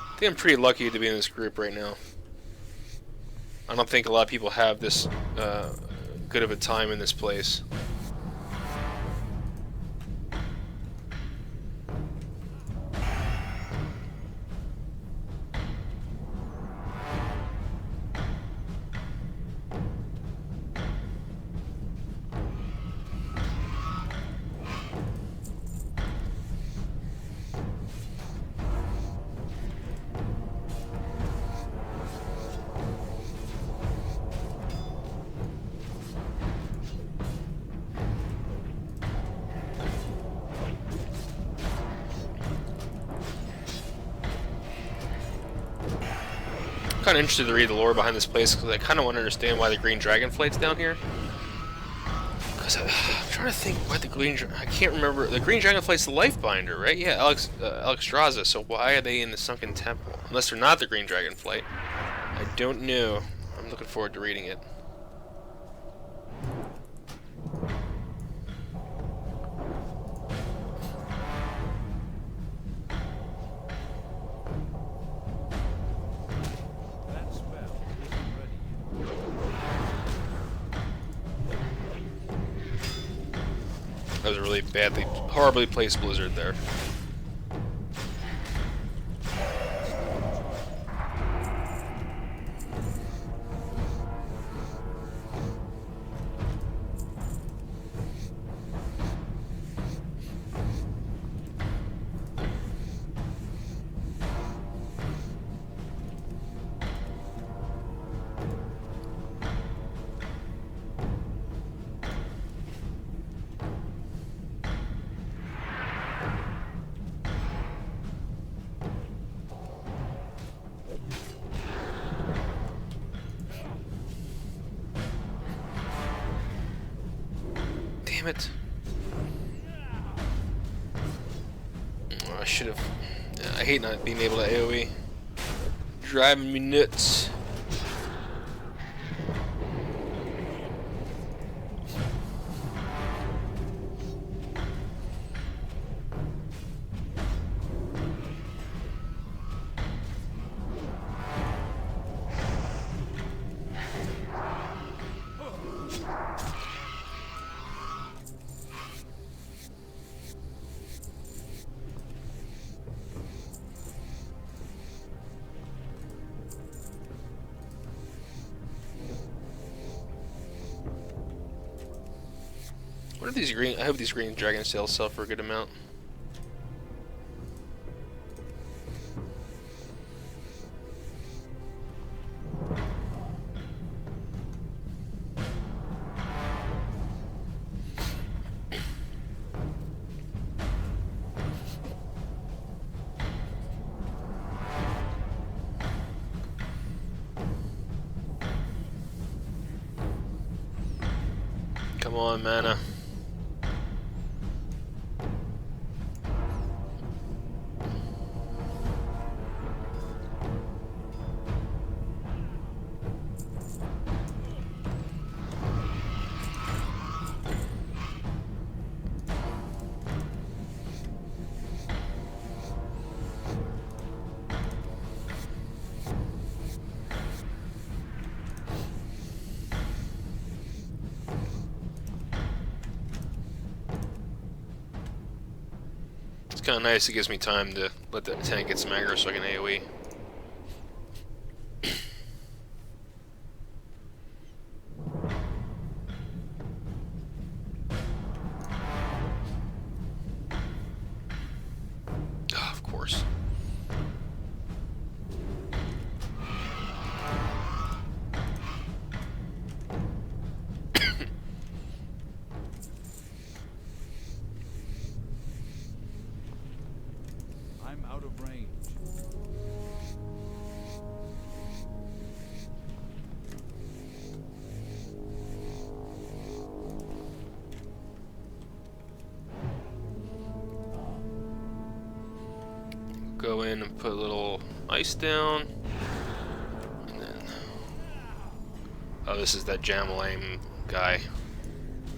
Speaker 1: I think I'm pretty lucky to be in this group right now. I don't think a lot of people have this good of a time in this place. I'm kind of interested to read the lore behind this place because I kind of want to understand why the green dragonflight's down here. Because I'm trying to think why the green... I can't remember. The green dragonflight's the Lifebinder, right? Yeah, Alexstrasza. So why are they in the Sunken Temple? Unless they're not the green dragonflight. I don't know. I'm looking forward to reading it. That was a really horribly placed blizzard there. Damn it. Oh, I should have... I hate not being able to AoE. Driving me nuts. What are these green? I hope these green dragon sails sell for a good amount. Come on, mana. Kind of nice. It gives me time to let that tank get some aggro so I can AoE. Oh, of course.
Speaker 2: Out of range.
Speaker 1: Go in and put a little ice down. And then... Oh, this is that Jamalame guy.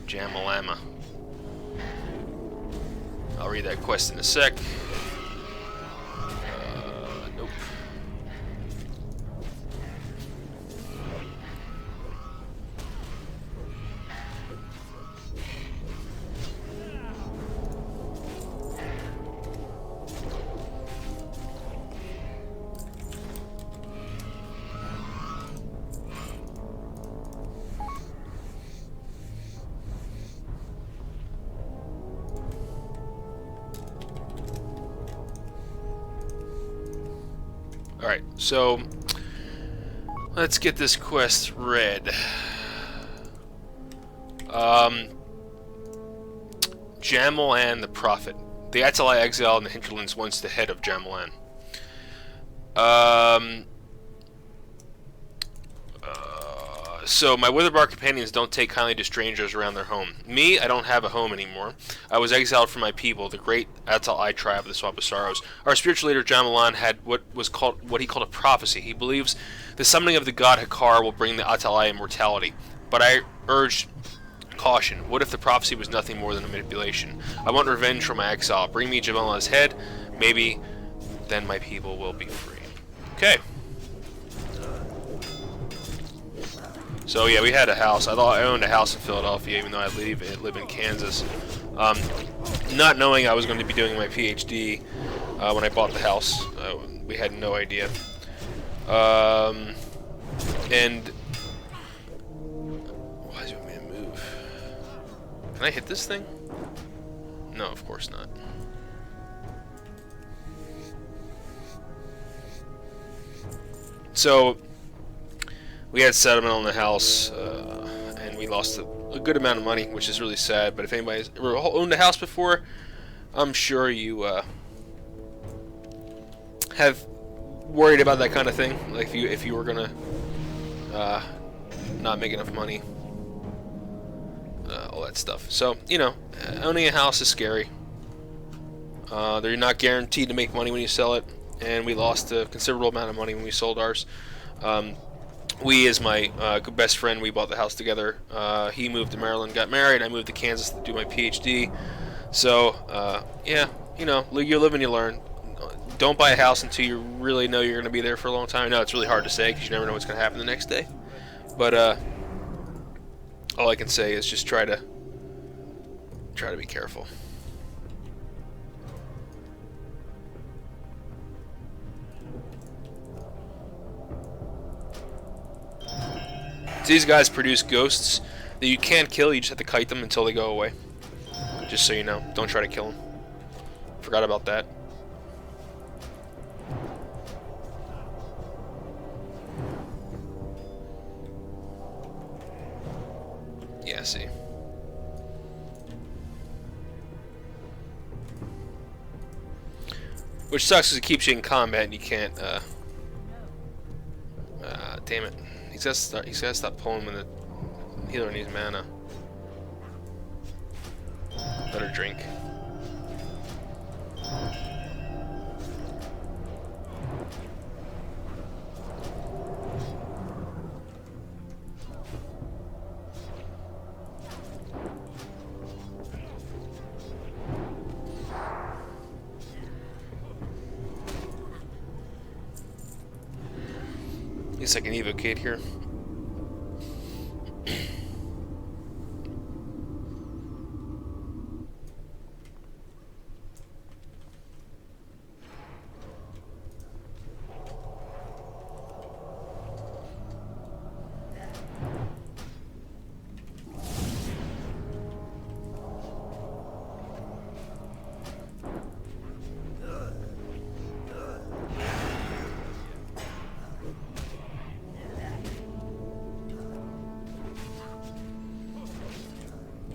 Speaker 1: Jamalama. I'll read that quest in a sec. Nope. Alright, so let's get this quest read. Jamalan the Prophet. The Atal'ai exiled in the hinterlands once the head of Jamalan. So my Witherbar companions don't take kindly to strangers around their home. Me, I don't have a home anymore. I was exiled from my people, the great Atal'ai tribe of the Swamp of Sorrows. Our spiritual leader Jamalan had what he called a prophecy. He believes the summoning of the god Hakkar will bring the Atal'ai immortality. But I urged caution. What if the prophecy was nothing more than a manipulation? I want revenge for my exile. Bring me Jamalan's head. Maybe then my people will be free. Okay. So yeah, we had a house. I thought I owned a house in Philadelphia, even though I live in Kansas. Not knowing I was going to be doing my PhD when I bought the house, we had no idea. And why does it want me to move? Can I hit this thing? No, of course not. So we had settlement on the house, and we lost a good amount of money, which is really sad. But if anybody's ever owned a house before, I'm sure you have worried about that kind of thing. Like if you were gonna not make enough money, all that stuff. So you know, owning a house is scary. They're not guaranteed to make money when you sell it, and we lost a considerable amount of money when we sold ours. We, as my best friend, we bought the house together. He moved to Maryland, got married. I moved to Kansas to do my PhD. So, yeah, you know, you live and you learn. Don't buy a house until you really know you're going to be there for a long time. No, it's really hard to say because you never know what's going to happen the next day. But all I can say is just try to be careful. So these guys produce ghosts that you can't kill, you just have to kite them until they go away. Just so you know, don't try to kill them. Forgot about that. Yeah, see. Which sucks because it keeps you in combat and you can't, damn it. He's gotta stop pulling when the healer needs mana. Let her drink. At least I can evocate here.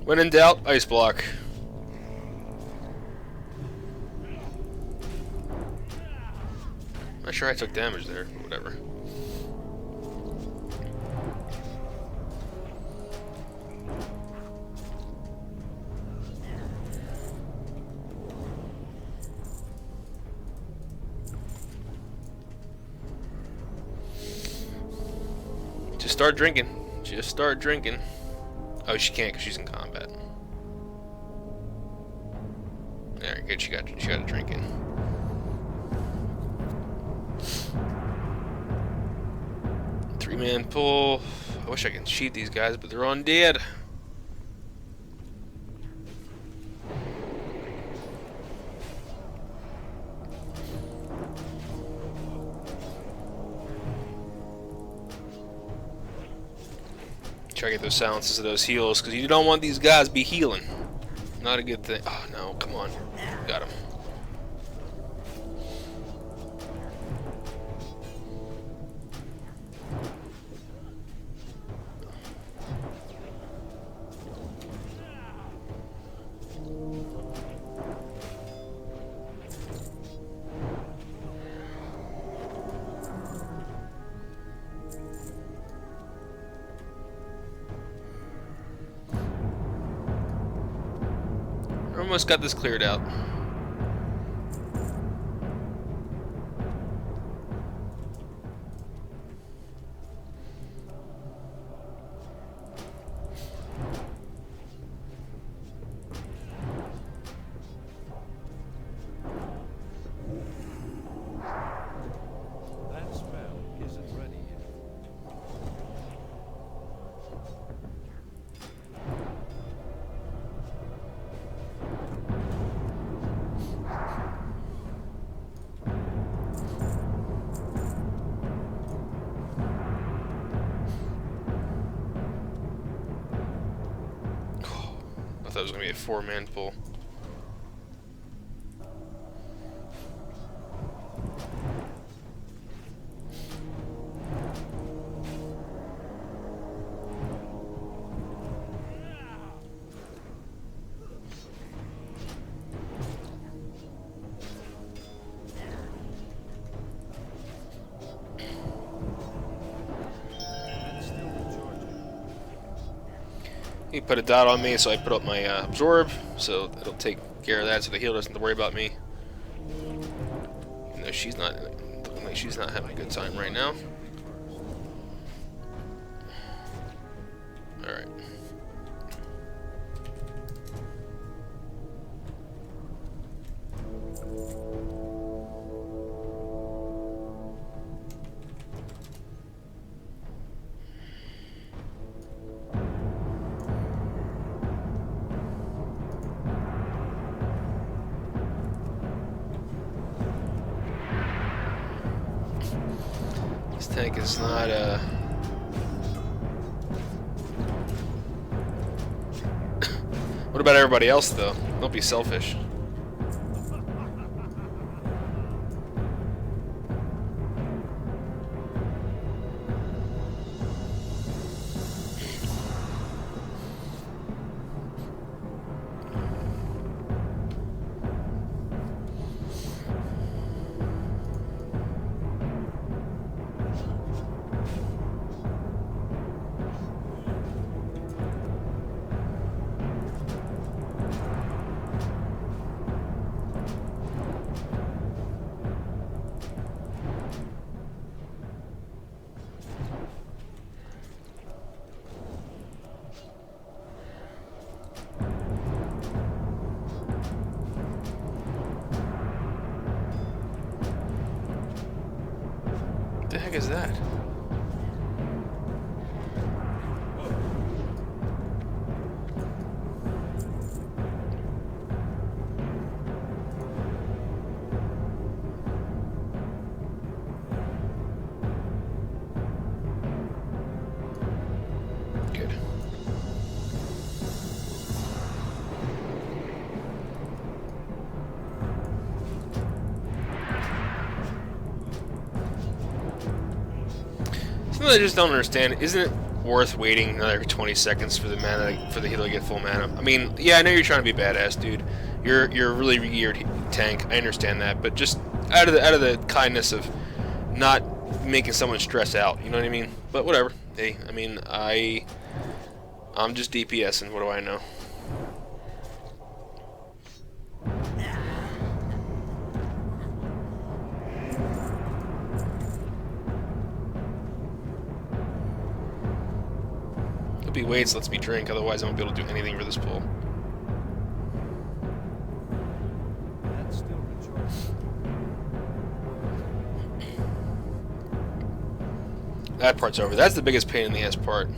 Speaker 1: When in doubt, ice block. Not sure I took damage there, but whatever. Just start drinking. Just start drinking. Oh, she can't because she's in combat. There, good. She got a drink in. Three-man pull. I wish I could cheat these guys, but they're undead. Try to get those silences of those heals, because you don't want these guys to be healing. Not a good thing. Oh no, come on. Got him. Almost got this cleared out.
Speaker 2: That spell isn't ready yet.
Speaker 1: I thought it was going to be a four-man pull. He put a dot on me, so I put up my absorb, so it'll take care of that, so the heal doesn't have to worry about me. Even though she's not looking like she's not having a good time right now. All right. This tank is not What about everybody else though? Don't be selfish. heck is that? Good. Something I just don't understand. Isn't it worth waiting another 20 seconds for the mana for the healer to get full mana? I mean, yeah, I know you're trying to be badass, dude. You're a really geared tank. I understand that, but just out of the kindness of not making someone stress out. You know what I mean? But whatever. Hey, I mean, I'm just DPSing. What do I know? Hope he waits, lets me drink, otherwise I won't be able to do anything for this pool.
Speaker 2: That's still recharged.
Speaker 1: That part's over. That's the biggest pain in the ass part.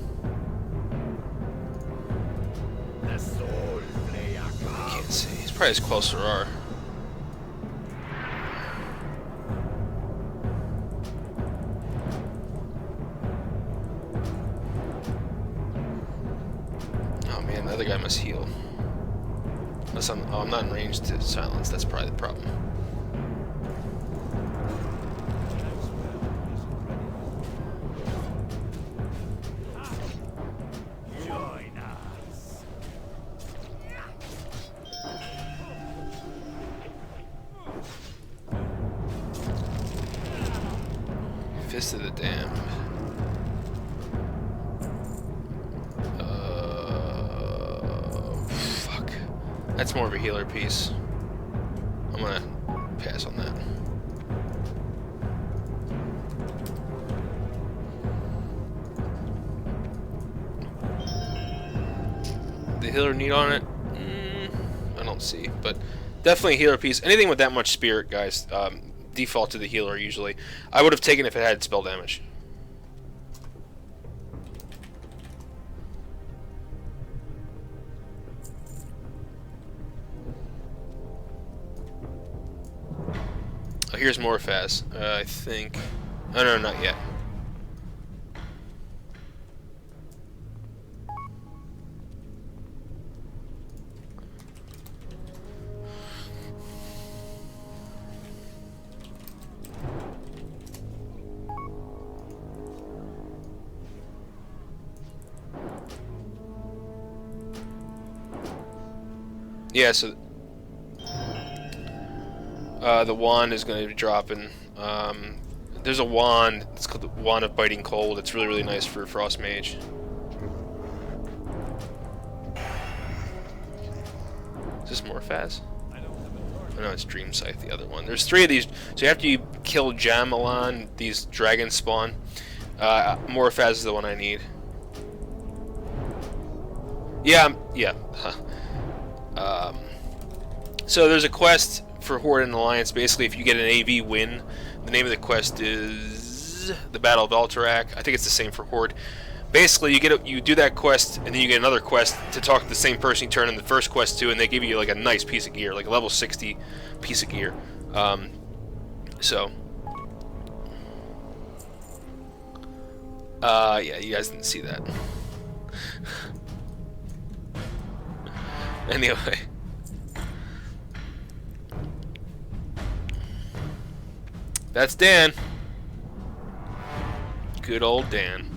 Speaker 1: I can't see. He's probably as close as there are. Oh man, the other guy must heal. Unless I'm not in range to silence. That's probably the problem. Fist of the Damned. Fuck. That's more of a healer piece. I'm gonna pass on that. The healer need on it? I don't see, but definitely a healer piece. Anything with that much spirit, guys, default to the healer usually. I would have taken if it had spell damage. Oh, here's Morphaz. I think. Oh no, not yet. Yeah, so the wand is going to be dropping. There's a wand. It's called the Wand of Biting Cold. It's really, really nice for Frost Mage. Is this Morphaz? Oh, no, it's Dream Scythe, the other one. There's 3 of these. So after you kill Jamalon, these dragons spawn. Morphaz is the one I need. Yeah, yeah. So there's a quest for Horde and Alliance. Basically, if you get an AV win, the name of the quest is the Battle of Alterac. I think it's the same for Horde. Basically, you do that quest, and then you get another quest to talk to the same person you turn in the first quest to, and they give you like a nice piece of gear, like a level 60 piece of gear. Yeah, you guys didn't see that. Anyway. That's Dan. Good old Dan.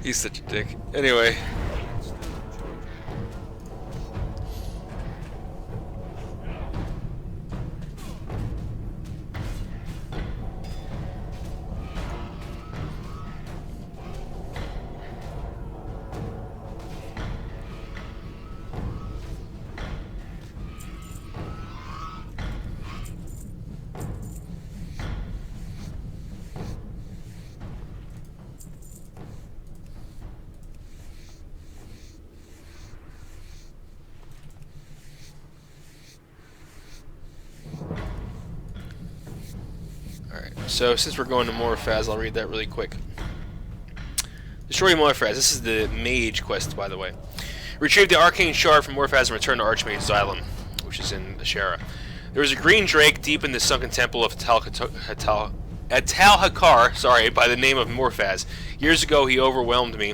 Speaker 1: He's such a dick. Anyway. Alright, so since we're going to Morphaz, I'll read that really quick. Destroy Morphaz. This is the Mage Quest, by the way. Retrieve the Arcane Shard from Morphaz and return to Archmage Xylem, which is in Ashera. There was a green drake deep in the Sunken Temple of Atal'Hakkar, sorry, by the name of Morphaz. Years ago, he overwhelmed me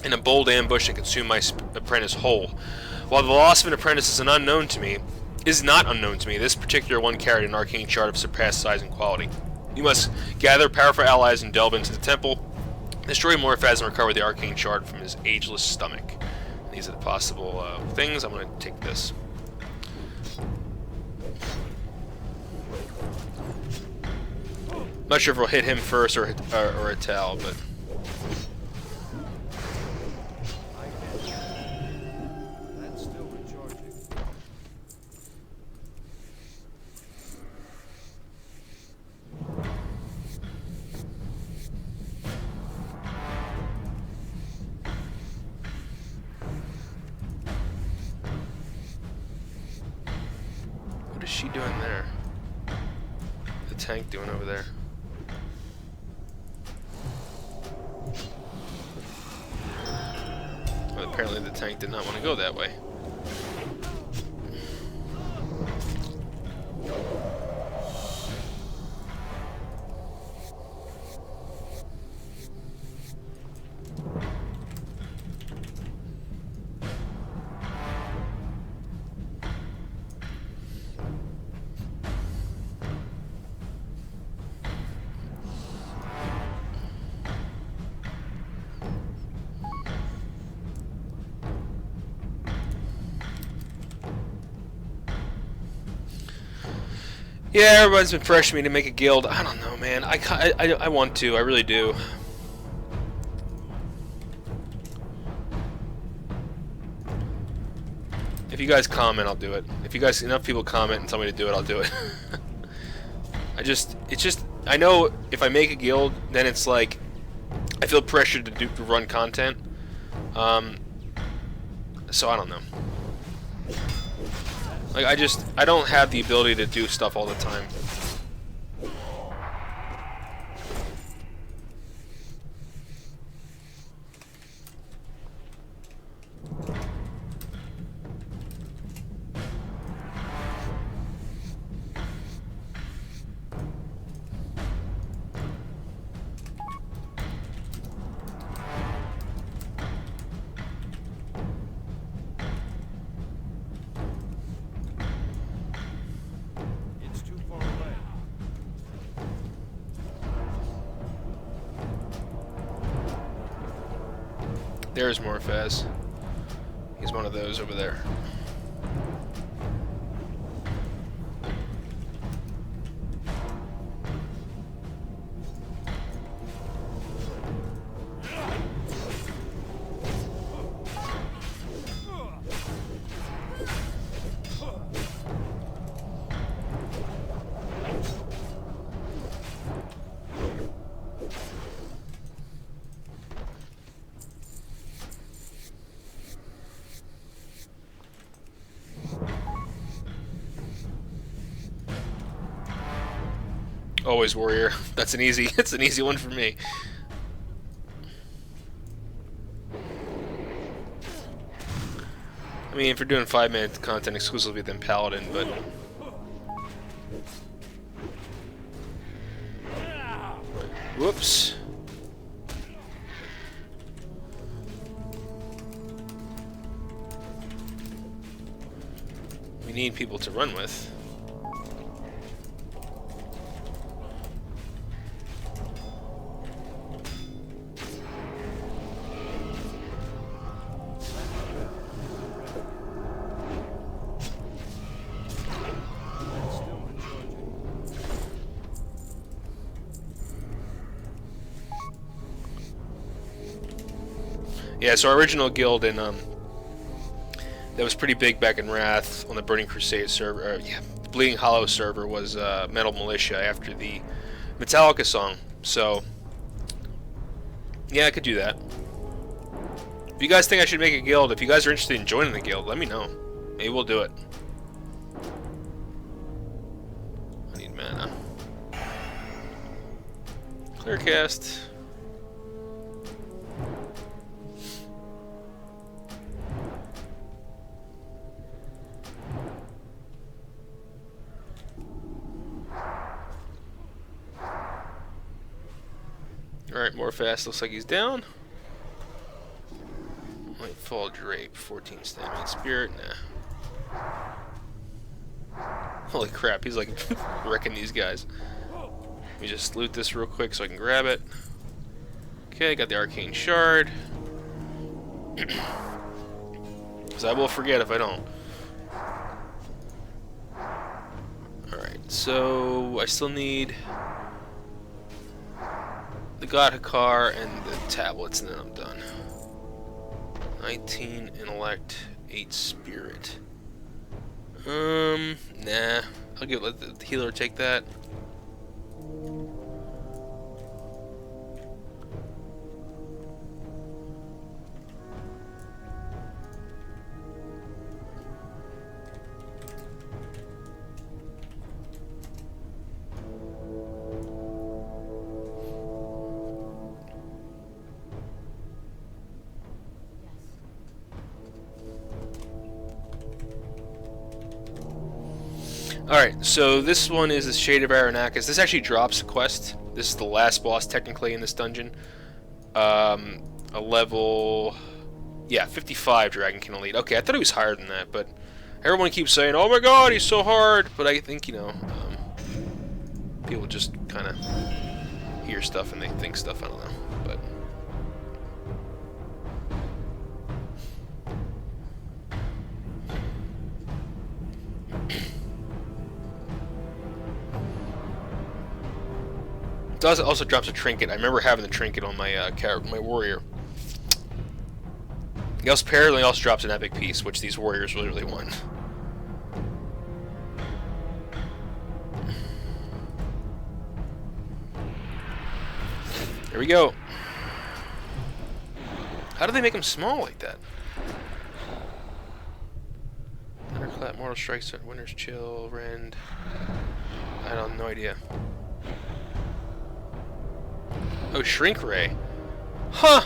Speaker 1: in a bold ambush and consumed my apprentice whole. While the loss of an apprentice is not unknown to me, this particular one carried an arcane shard of surpassed size and quality. You must gather powerful allies and delve into the temple, destroy Morphaz, and recover the arcane shard from his ageless stomach. These are the possible things. I'm going to take this. Not sure if we'll hit him first or Atal, but...
Speaker 2: That's still recharging.
Speaker 1: What is she doing there? The tank doing over there? Well, apparently the tank did not want to go that way. Yeah, everyone's been pressuring me to make a guild. I don't know, man. I want to. I really do. If you guys comment, I'll do it. If you guys, enough people comment and tell me to do it, I'll do it. I know if I make a guild, then it's like, I feel pressured to run content. So I don't know. Like, I don't have the ability to do stuff all the time. There's Morphaz. He's one of those over there. Always warrior. That's it's an easy one for me. I mean, if you're doing 5-minute content exclusively, then Paladin, but whoops. We need people to run with. Yeah, so our original guild in that was pretty big back in Wrath on the Burning Crusade server. The Bleeding Hollow server was Metal Militia after the Metallica song. So yeah, I could do that. If you guys think I should make a guild, if you guys are interested in joining the guild, let me know. Maybe we'll do it. I need mana.
Speaker 2: 1
Speaker 1: Clear cast. Alright, more fast. Looks like he's down. Lightfall Drape, 14 stamina spirit. Nah. Holy crap, he's like wrecking these guys. Let me just loot this real quick so I can grab it. Okay, got the arcane shard. Because I will forget if I don't. Alright, so I still need the Add'Hakkar and the tablets, and then I'm done. 19 intellect, 8 spirit. Nah. Let the healer take that. Alright, so this one is the Shade of Aranakis. This actually drops a quest. This is the last boss, technically, in this dungeon. A level... Yeah, 55 Dragon King Elite. Okay, I thought he was higher than that, but everyone keeps saying, oh my god, he's so hard! But I think, you know, people just kind of hear stuff and they think stuff, I don't know. But... It also drops a trinket. I remember having the trinket on my my warrior. It apparently also drops an epic piece, which these warriors really, really want. Here we go. How do they make them small like that? Thunderclap, Mortal Strikes, Winter's Chill, Rend. I have no idea. Oh, Shrink Ray. Huh!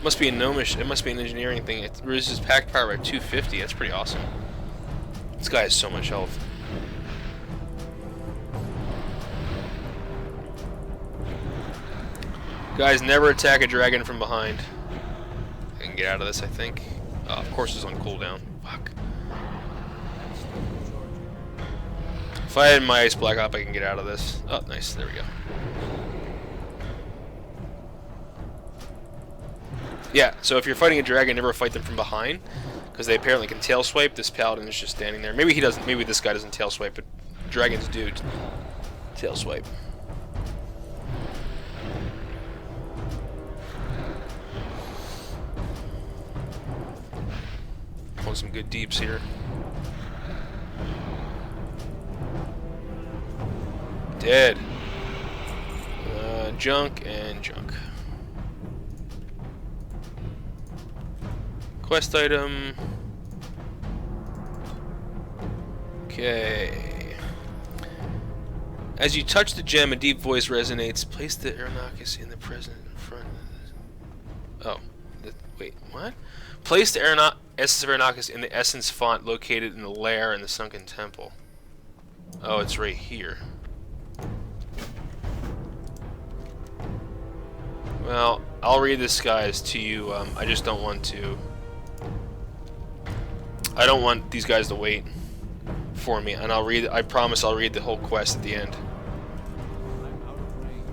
Speaker 1: Must be a gnomish. It must be an engineering thing. It reduces pack power by 250. That's pretty awesome. This guy has so much health. Guys, never attack a dragon from behind. I can get out of this, I think. Of course, it's on cooldown. Fuck. If I had my Ice Black Op, I can get out of this. Oh, nice. There we go. Yeah, so if you're fighting a dragon, never fight them from behind, because they apparently can tail swipe. This paladin is just standing there. Maybe he doesn't. Maybe this guy doesn't tail swipe, but dragons do tail swipe. Pulling some good deeps here. Dead. Junk and junk. Quest item. Okay. As you touch the gem, a deep voice resonates. Place the Aranakis in the present in front of the... Oh. Wait, what? Place the essence of Aranakis in the essence font located in the lair in the Sunken Temple. Oh, it's right here. Well, I'll read this, guys, to you. I just don't want to... I don't want these guys to wait for me, and I'll read. I promise I'll read the whole quest at the end.
Speaker 2: I'm out of range.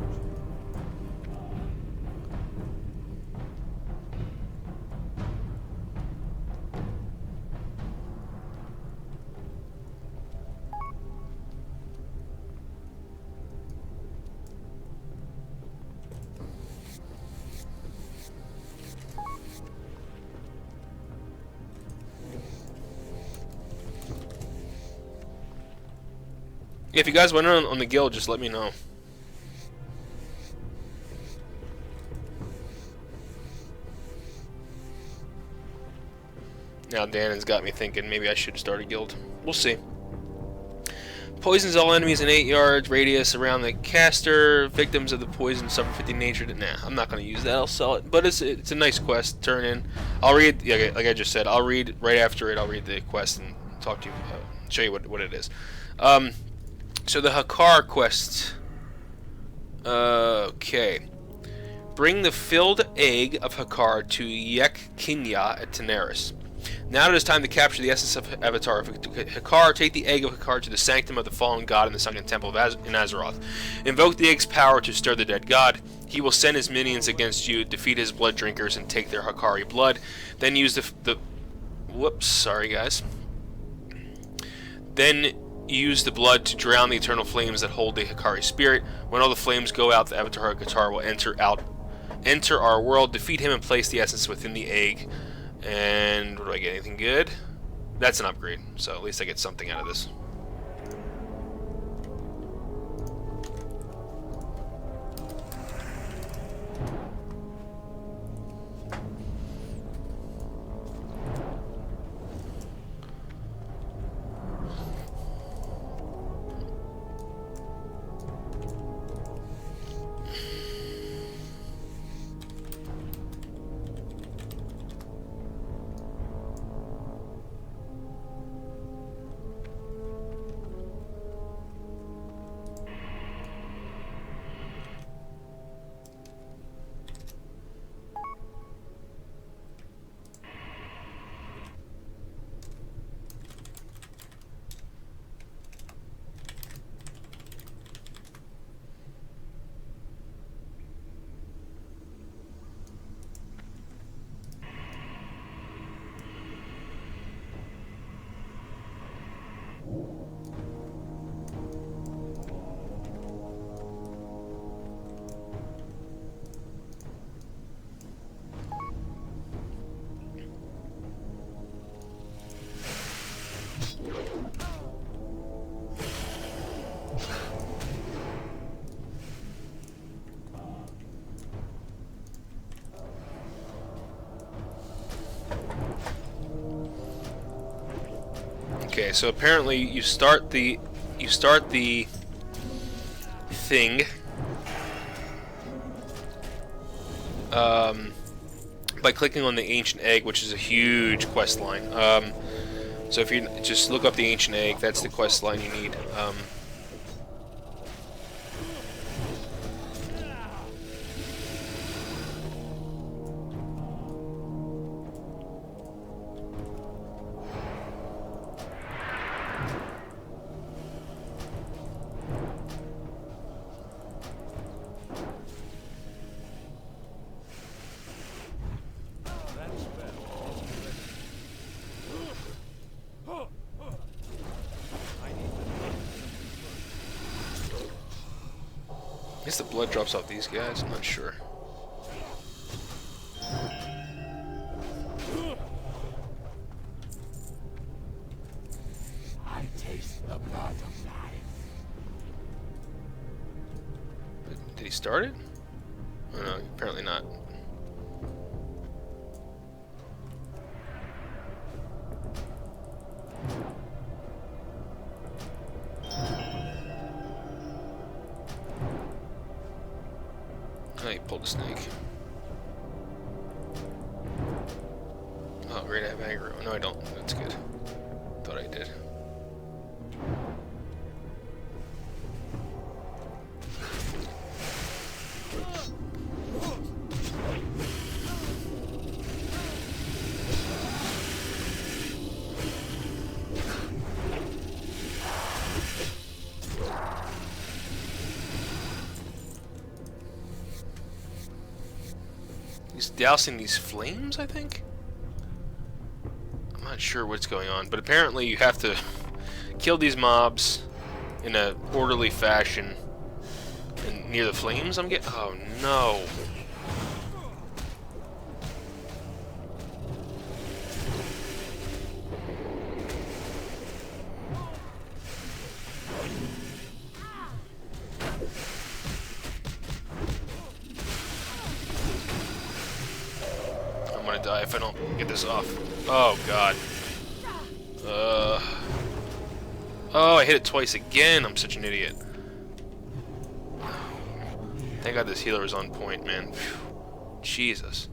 Speaker 1: Yeah, if you guys went on the guild, just let me know. Now Dan has got me thinking maybe I should start a guild. We'll see. Poisons all enemies in 8 yards radius around the caster. Victims of the poison suffer 50 nature. Nah, I'm not going to use that. I'll sell it. But it's a nice quest. Turn in. I'll read, yeah, like I just said, I'll read right after it. I'll read the quest and talk to you, show you what it is. So the Atal'Hakkar quest. Okay. Bring the filled egg of Atal'Hakkar to Yek-Kinya at Daenerys. Now it is time to capture the essence of Avatar of Atal'Hakkar. Take the egg of Atal'Hakkar to the sanctum of the fallen god in the Sunken Temple in Azeroth. Invoke the egg's power to stir the dead god. He will send his minions against you, defeat his blood drinkers, and take their Hakkari blood. Then use the whoops, sorry guys. Then use the blood to drown the eternal flames that hold the Hakkari spirit. When all the flames go out, the Avatar of Atal'Hakkar will enter our world, defeat him, and place the essence within the egg. And what do I get? Anything good? That's an upgrade, so at least I get something out of this. Okay, so apparently you start the thing by clicking on the ancient egg, which is a huge quest line. So if you just look up the ancient egg, that's the quest line you need. I guess the blood drops off these guys, I'm not sure.
Speaker 3: I taste the blood of life.
Speaker 1: Did he start it? Oh no, apparently not. Oh, he pulled a snake. Oh, great, I have aggro. No, I don't. That's good. Thought I did. He's dousing these flames, I think? I'm not sure what's going on, but apparently you have to kill these mobs in an orderly fashion and near the flames. I'm getting... Oh no. I'm gonna die if I don't get this off. Oh god. Oh, I hit it twice again. I'm such an idiot. Thank God this healer is on point, man. Phew. Jesus.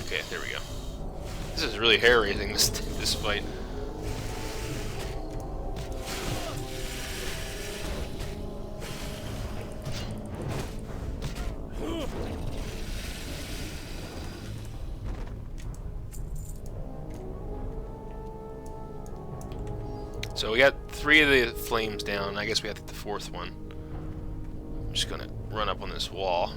Speaker 1: Okay, there we go. This is really hair-raising, this fight. So we got 3 of the flames down. I guess we have to get the 4th one. I'm just gonna run up on this wall.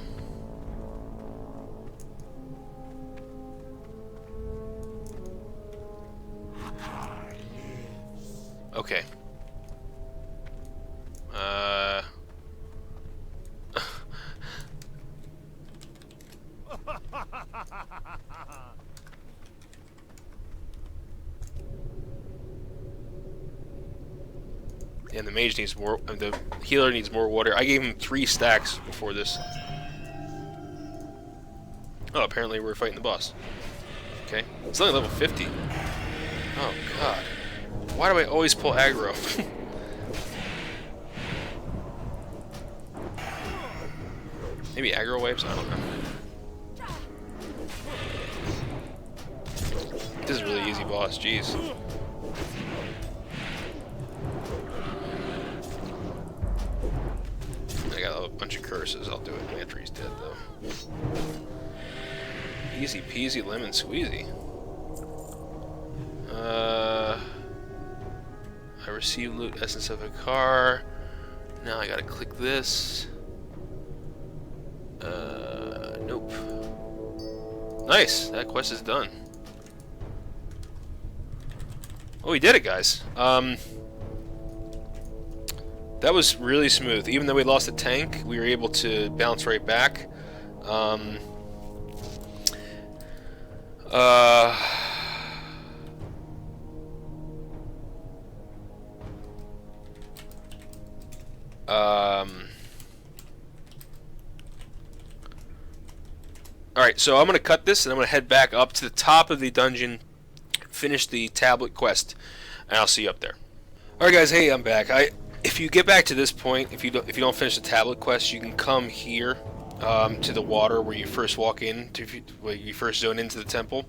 Speaker 1: Okay. And the mage needs more. The healer needs more water. I gave him 3 stacks before this. Oh, apparently we're fighting the boss. Okay, it's only level 50. Oh God. Why do I always pull aggro? Maybe aggro waves? I don't know. This is a really easy boss, jeez. I got a bunch of curses, I'll do it after he's dead though. Easy peasy lemon squeezy. I received loot essence of Atal'Hakkar. Now I gotta click this. Nope. Nice! That quest is done. Oh, we did it, guys. That was really smooth. Even though we lost a tank, we were able to bounce right back. Alright, so I'm going to cut this and I'm going to head back up to the top of the dungeon, finish the tablet quest, and I'll see you up there. Alright guys, hey, I'm back. If you get back to this point, if you don't finish the tablet quest, you can come here to the water where you first walk in, where you first zone into the temple,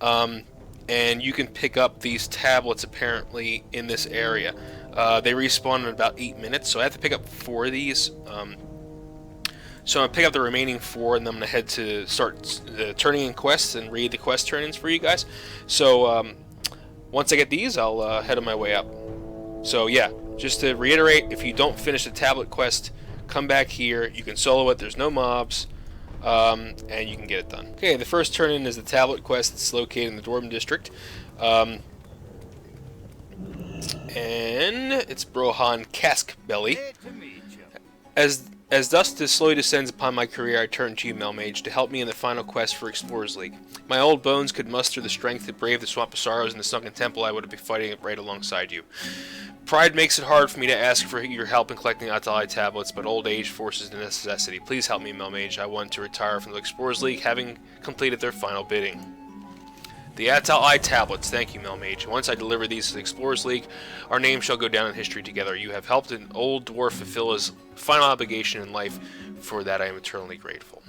Speaker 1: and you can pick up these tablets apparently in this area. They respawn in about 8 minutes, so I have to pick up 4 of these. So I'm going to pick up the remaining 4, and then I'm going to head to start the turning in quests and read the quest turn-ins for you guys. So once I get these, I'll head on my way up. So yeah, just to reiterate, if you don't finish the tablet quest, come back here. You can solo it. There's no mobs, and you can get it done. Okay, the first turn-in is the tablet quest. It's located in the Dwarven District. And it's Brohan Caskbelly. As dusk slowly descends upon my career, I turn to you, Melmage, to help me in the final quest for Explorers League. My old bones could muster the strength to brave the Swamp of Sorrows in the Sunken Temple. I would be fighting it right alongside you. Pride makes it hard for me to ask for your help in collecting Atal'ai tablets, but old age forces the necessity. Please help me, Melmage. I want to retire from the Explorers League, having completed their final bidding. The Atal'ai tablets. Thank you, Melmage. Once I deliver these to the Explorers League, our names shall go down in history together. You have helped an old dwarf fulfill his final obligation in life. For that, I am eternally grateful.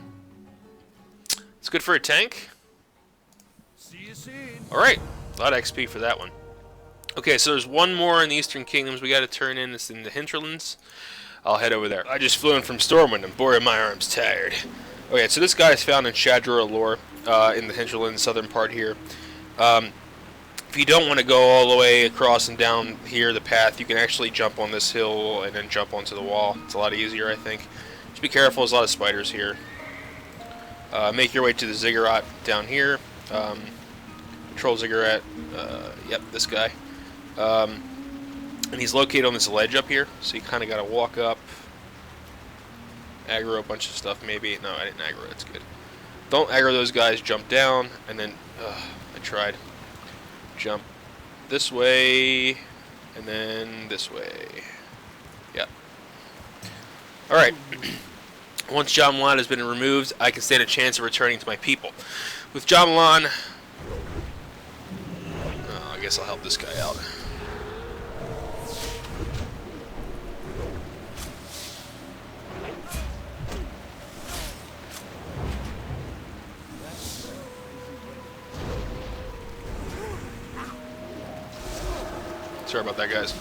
Speaker 1: It's good for a tank.
Speaker 2: See you soon.
Speaker 1: Alright, a lot of XP for that one. Okay, so there's one more in the Eastern Kingdoms we got to turn in. It's in the hinterlands. I'll head over there. I just flew in from Stormwind and boy, are my arms tired. Okay, so this guy is found in Shadra Allure, in the hinterlands, southern part here. If you don't want to go all the way across and down here, the path, you can actually jump on this hill and then jump onto the wall. It's a lot easier, I think. Just be careful, there's a lot of spiders here. Make your way to the ziggurat down here. Troll ziggurat, yep, this guy. And he's located on this ledge up here, so you kind of got to walk up aggro a bunch of stuff, maybe. No, I didn't aggro. That's good. Don't aggro those guys. Jump down, and then I tried. Jump this way, and then this way. Yeah. All right. Once John Milan has been removed, I can stand a chance of returning to my people. With John Milan, I guess I'll help this guy out. Sorry about that, guys.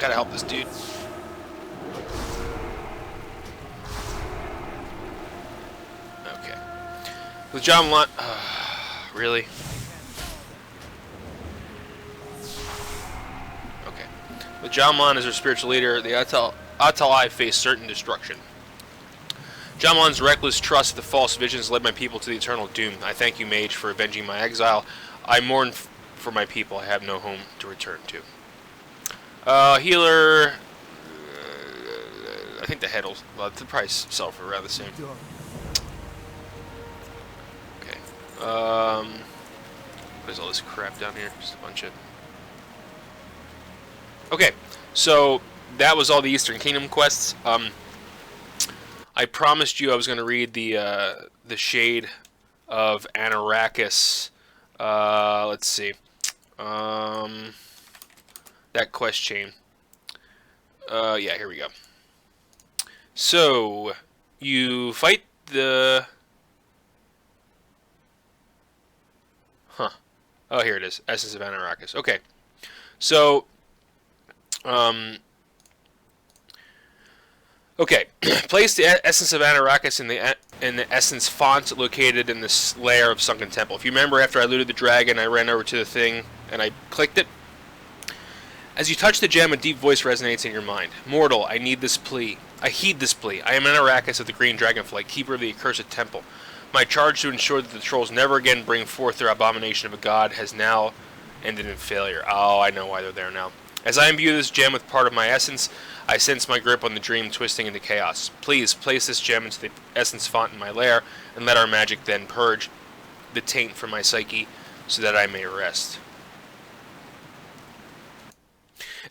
Speaker 1: Gotta help this dude. Okay. With John Milan... really? Okay. With John Milan as our spiritual leader, the Atal'ai face certain destruction. John Milan's reckless trust of the false visions led my people to the eternal doom. I thank you, Mage, for avenging my exile. I mourn for my people. I have no home to return to. Healer... I think the head will... Well, the price sell for around the same. Okay. What is all this crap down here? Just a bunch of... Okay, so that was all the Eastern Kingdom quests. I promised you I was going to read the Shade of Atal'Hakkar. Let's see. That quest chain. Yeah, here we go. So, you fight the... Huh. Oh, here it is. Essence of Atal'Hakkar. Okay. So, okay. Place the Essence of Atal'Hakkar in the Essence font located in this layer of Sunken Temple. If you remember, after I looted the dragon, I ran over to the thing, and I clicked it. As you touch the gem, a deep voice resonates in your mind. Mortal, I need this plea. I heed this plea. I am Atal'Hakkar of the Green Dragonflight, keeper of the accursed temple. My charge to ensure that the trolls never again bring forth their abomination of a god has now ended in failure. Oh, I know why they're there now. As I imbue this gem with part of my essence, I sense my grip on the dream twisting into chaos. Please, place this gem into the essence font in my lair, and let our magic then purge the taint from my psyche, so that I may rest.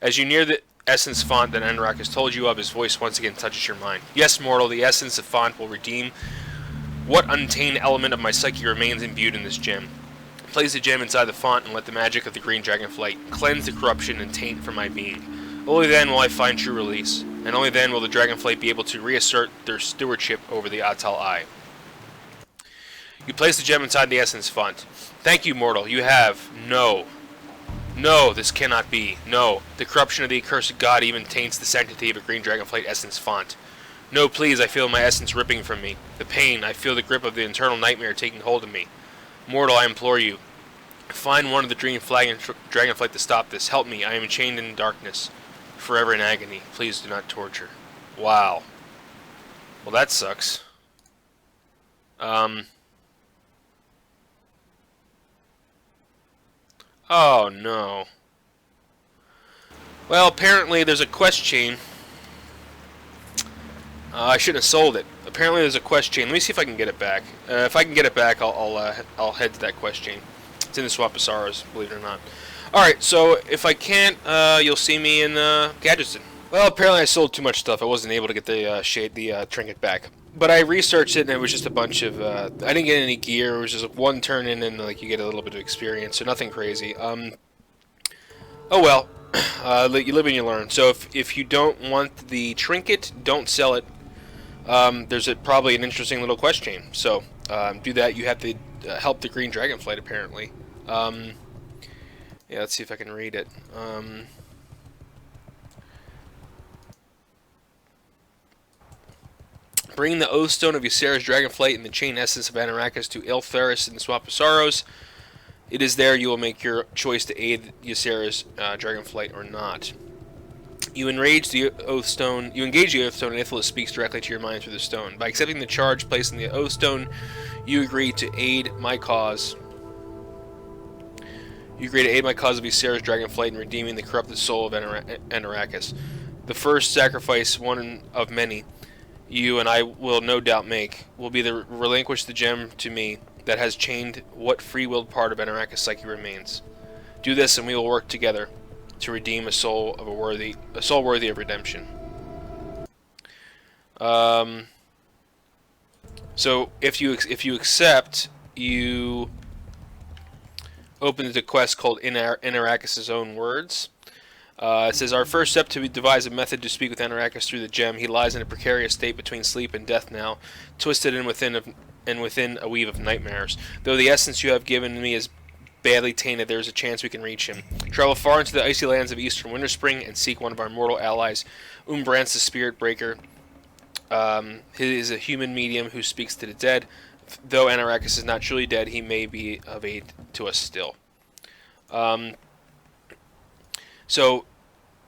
Speaker 1: As you near the essence font that Atal'Hakkar has told you of, his voice once again touches your mind. Yes, mortal, the essence of font will redeem what untainted element of my psyche remains imbued in this gem. Place the gem inside the font and let the magic of the Green Dragonflight cleanse the corruption and taint from my being. Only then will I find true release, and only then will the Dragonflight be able to reassert their stewardship over the Atal'ai. You place the gem inside the essence font. Thank you, mortal. You have no... No, this cannot be. No, the corruption of the accursed god even taints the sanctity of a Green Dragonflight essence font. No, please, I feel my essence ripping from me. The pain, I feel the grip of the internal nightmare taking hold of me. Mortal, I implore you. Find one of the Green Dragonflight to stop this. Help me, I am chained in darkness. Forever in agony. Please do not torture. Wow. Well, that sucks. Oh, no. Well, apparently there's a quest chain. I shouldn't have sold it. Apparently there's a quest chain. Let me see if I can get it back. If I can get it back, I'll head to that quest chain. It's in the Swamp of Sorrows, believe it or not. Alright, so if I can't, you'll see me in Gadgeton. Well, apparently I sold too much stuff. I wasn't able to get the trinket back. But I researched it, and it was just a bunch of... I didn't get any gear. It was just one turn in, and like you get a little bit of experience, so nothing crazy. Oh well. You live and you learn. So if you don't want the trinket, don't sell it. There's probably an interesting little quest chain. So do that. You have to help the Green Dragonflight, apparently. Yeah, let's see if I can read it. Bring the Oathstone of Ysera's Dragonflight and the Chain Essence of Atal'Hakkar to Iltheris in the Swamp of Sorrows. It is there you will make your choice to aid Ysera's Dragonflight or not. You engage the Oathstone, and Ithilus speaks directly to your mind through the stone. By accepting the charge placed in the Oathstone, you agree to aid my cause. You agree to aid my cause of Ysera's Dragonflight in redeeming the corrupted soul of Atal'Hakkar. The first sacrifice, one of many. you and I will no doubt make will be to relinquish the gem to me that has chained what free-willed part of Atal'Hakkar's psyche remains. Do this, and we will work together to redeem a soul worthy of redemption. So if you accept, you open the quest called In Atal'Hakkar's Own Words. It says, our first step to devise a method to speak with Atal'Hakkar through the gem. He lies in a precarious state between sleep and death now, twisted in within a weave of nightmares. Though the essence you have given me is badly tainted, there is a chance we can reach him. Travel far into the icy lands of Eastern Winterspring and seek one of our mortal allies, Umbrance the Spirit Breaker. He is a human medium who speaks to the dead. Though Atal'Hakkar is not truly dead, he may be of aid to us still. So,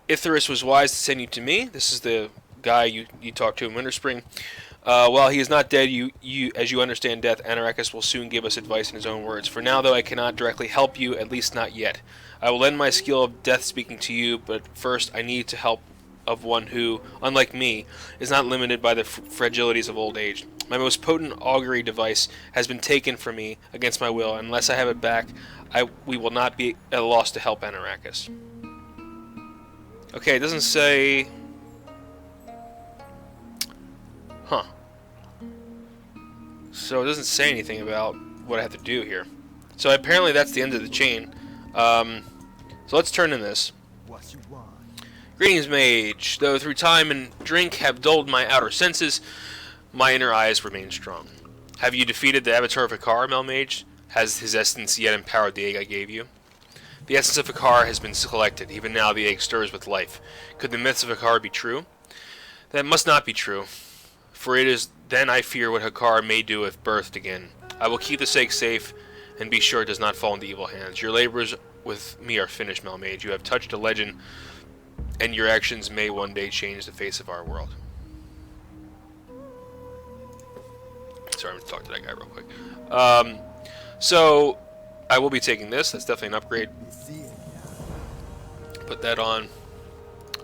Speaker 1: Ithris was wise to send you to me. This is the guy you talked to in Winterspring. While he is not dead, as you understand death, Atal'Hakkar will soon give us advice in his own words. For now, though, I cannot directly help you, at least not yet. I will lend my skill of death speaking to you, but first I need to help of one who, unlike me, is not limited by the fragilities of old age. My most potent augury device has been taken from me against my will. Unless I have it back, we will not be at a loss to help Atal'Hakkar. Okay, it doesn't say... Huh. So it doesn't say anything about what I have to do here. So apparently that's the end of the chain. So let's turn in this.
Speaker 2: What you want?
Speaker 1: Greetings, Mage. Though through time and drink have dulled my outer senses, my inner eyes remain strong. Have you defeated the Avatar of Atal'Hakkar, Melmage? Has his essence yet empowered the egg I gave you? The essence of Atal'Hakkar has been collected. Even now the egg stirs with life. Could the myths of Atal'Hakkar be true? That must not be true. For it is then I fear what Atal'Hakkar may do if birthed again. I will keep the egg safe and be sure it does not fall into evil hands. Your labors with me are finished, Melmage. You have touched a legend, and your actions may one day change the face of our world. Sorry, I'm going to talk to that guy real quick. So, I will be taking this. That's definitely an upgrade. Put that on.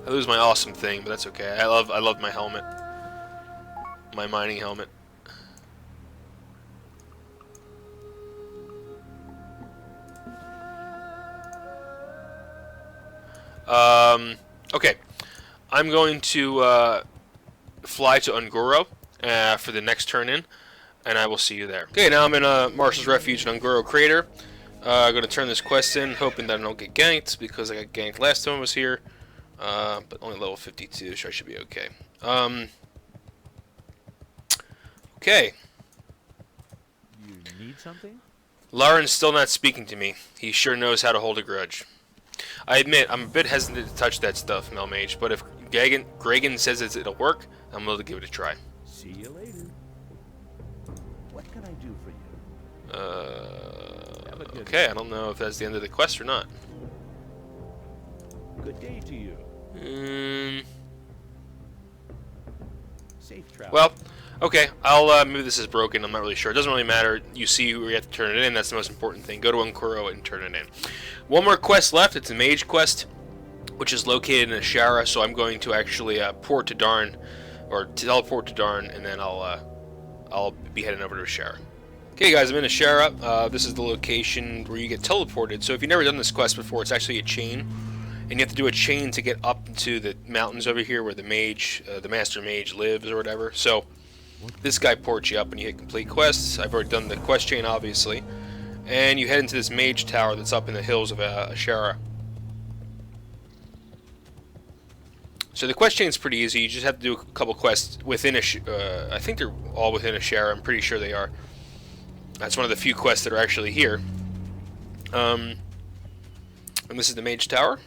Speaker 1: I lose my awesome thing, but that's okay. I love my helmet. My mining helmet. Okay. I'm going to fly to Ungoro for the next turn in, and I will see you there. Okay, now I'm in Marshal's Refuge in Ungoro Crater. I'm going to turn this quest in, hoping that I don't get ganked, because I got ganked last time I was here. But only level 52, so I should be okay. Okay.
Speaker 2: You need something?
Speaker 1: Lauren's still not speaking to me. He sure knows how to hold a grudge. I admit, I'm a bit hesitant to touch that stuff, Melmage, but if Gregan says it'll work, I'm willing to give it a try.
Speaker 2: See you later. What can I do for you?
Speaker 1: Okay, I don't know if that's the end of the quest or not.
Speaker 2: Good day to you. Safe travel.
Speaker 1: Well, okay, I'll maybe this is broken, I'm not really sure. It doesn't really matter. You see where you have to turn it in, that's the most important thing. Go to Ungoro and turn it in. One more quest left, it's a Mage Quest, which is located in Ashara, so I'm going to actually port to Darn, or teleport to Darn, and then I'll be heading over to Ashara. Okay guys, I'm in Ashara. This is the location where you get teleported, so if you've never done this quest before, it's actually a chain. And you have to do a chain to get up to the mountains over here where the mage, the master mage lives or whatever. So this guy ports you up and you hit complete quests. I've already done the quest chain, obviously. And you head into this Mage Tower that's up in the hills of Ashara. So the quest chain is pretty easy. You just have to do a couple quests within I think they're all within Ashara. I'm pretty sure they are. That's one of the few quests that are actually here. And this is the Mage Tower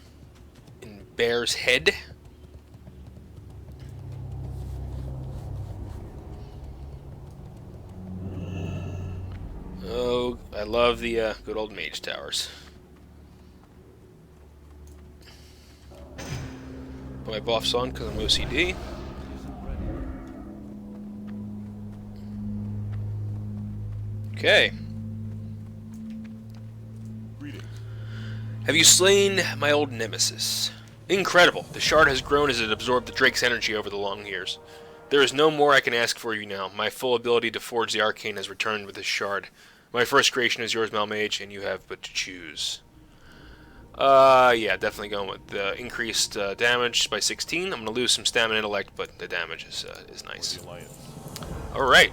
Speaker 1: in Bear's Head. Oh, I love the good old Mage Towers. Put my buffs on because I'm OCD. Okay. Have you slain my old nemesis? Incredible. The shard has grown as it absorbed the Drake's energy over the long years. There is no more I can ask for you now. My full ability to forge the arcane has returned with this shard. My first creation is yours, Malmage, and you have but to choose. Yeah, definitely going with the increased damage by 16. I'm going to lose some stamina and intellect, but the damage is nice. Alright.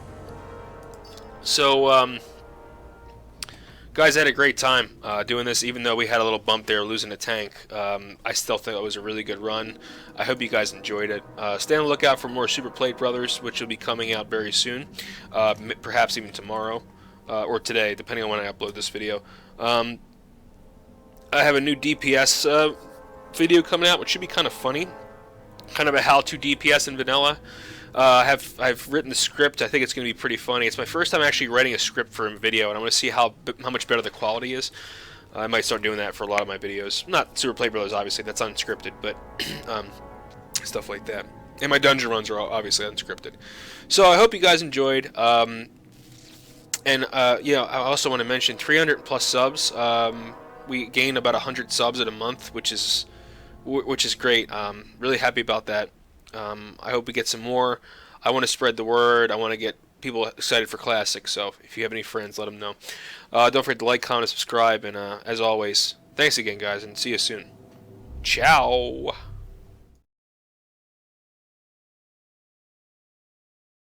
Speaker 1: So, guys, I had a great time doing this, even though we had a little bump there losing a tank. I still think it was a really good run. I hope you guys enjoyed it. Stay on the lookout for more Super Plate Brothers, which will be coming out very soon. Perhaps even tomorrow, or today, depending on when I upload this video. I have a new DPS video coming out, which should be kind of funny. Kind of a how-to DPS in vanilla. I've written the script. I think it's going to be pretty funny. It's my first time actually writing a script for a video, and I want to see how much better the quality is. I might start doing that for a lot of my videos. Not Super Play Brothers, obviously. That's unscripted, but stuff like that. And my dungeon runs are obviously unscripted. So I hope you guys enjoyed. And yeah, I also want to mention 300 plus subs. We gain about 100 subs in a month, which is great. Really happy about that. I hope we get some more. I want to spread the word. I want to get people excited for Classic. So if you have any friends, let them know. Don't forget to like, comment, and subscribe. And as always, thanks again, guys, and see you soon. Ciao.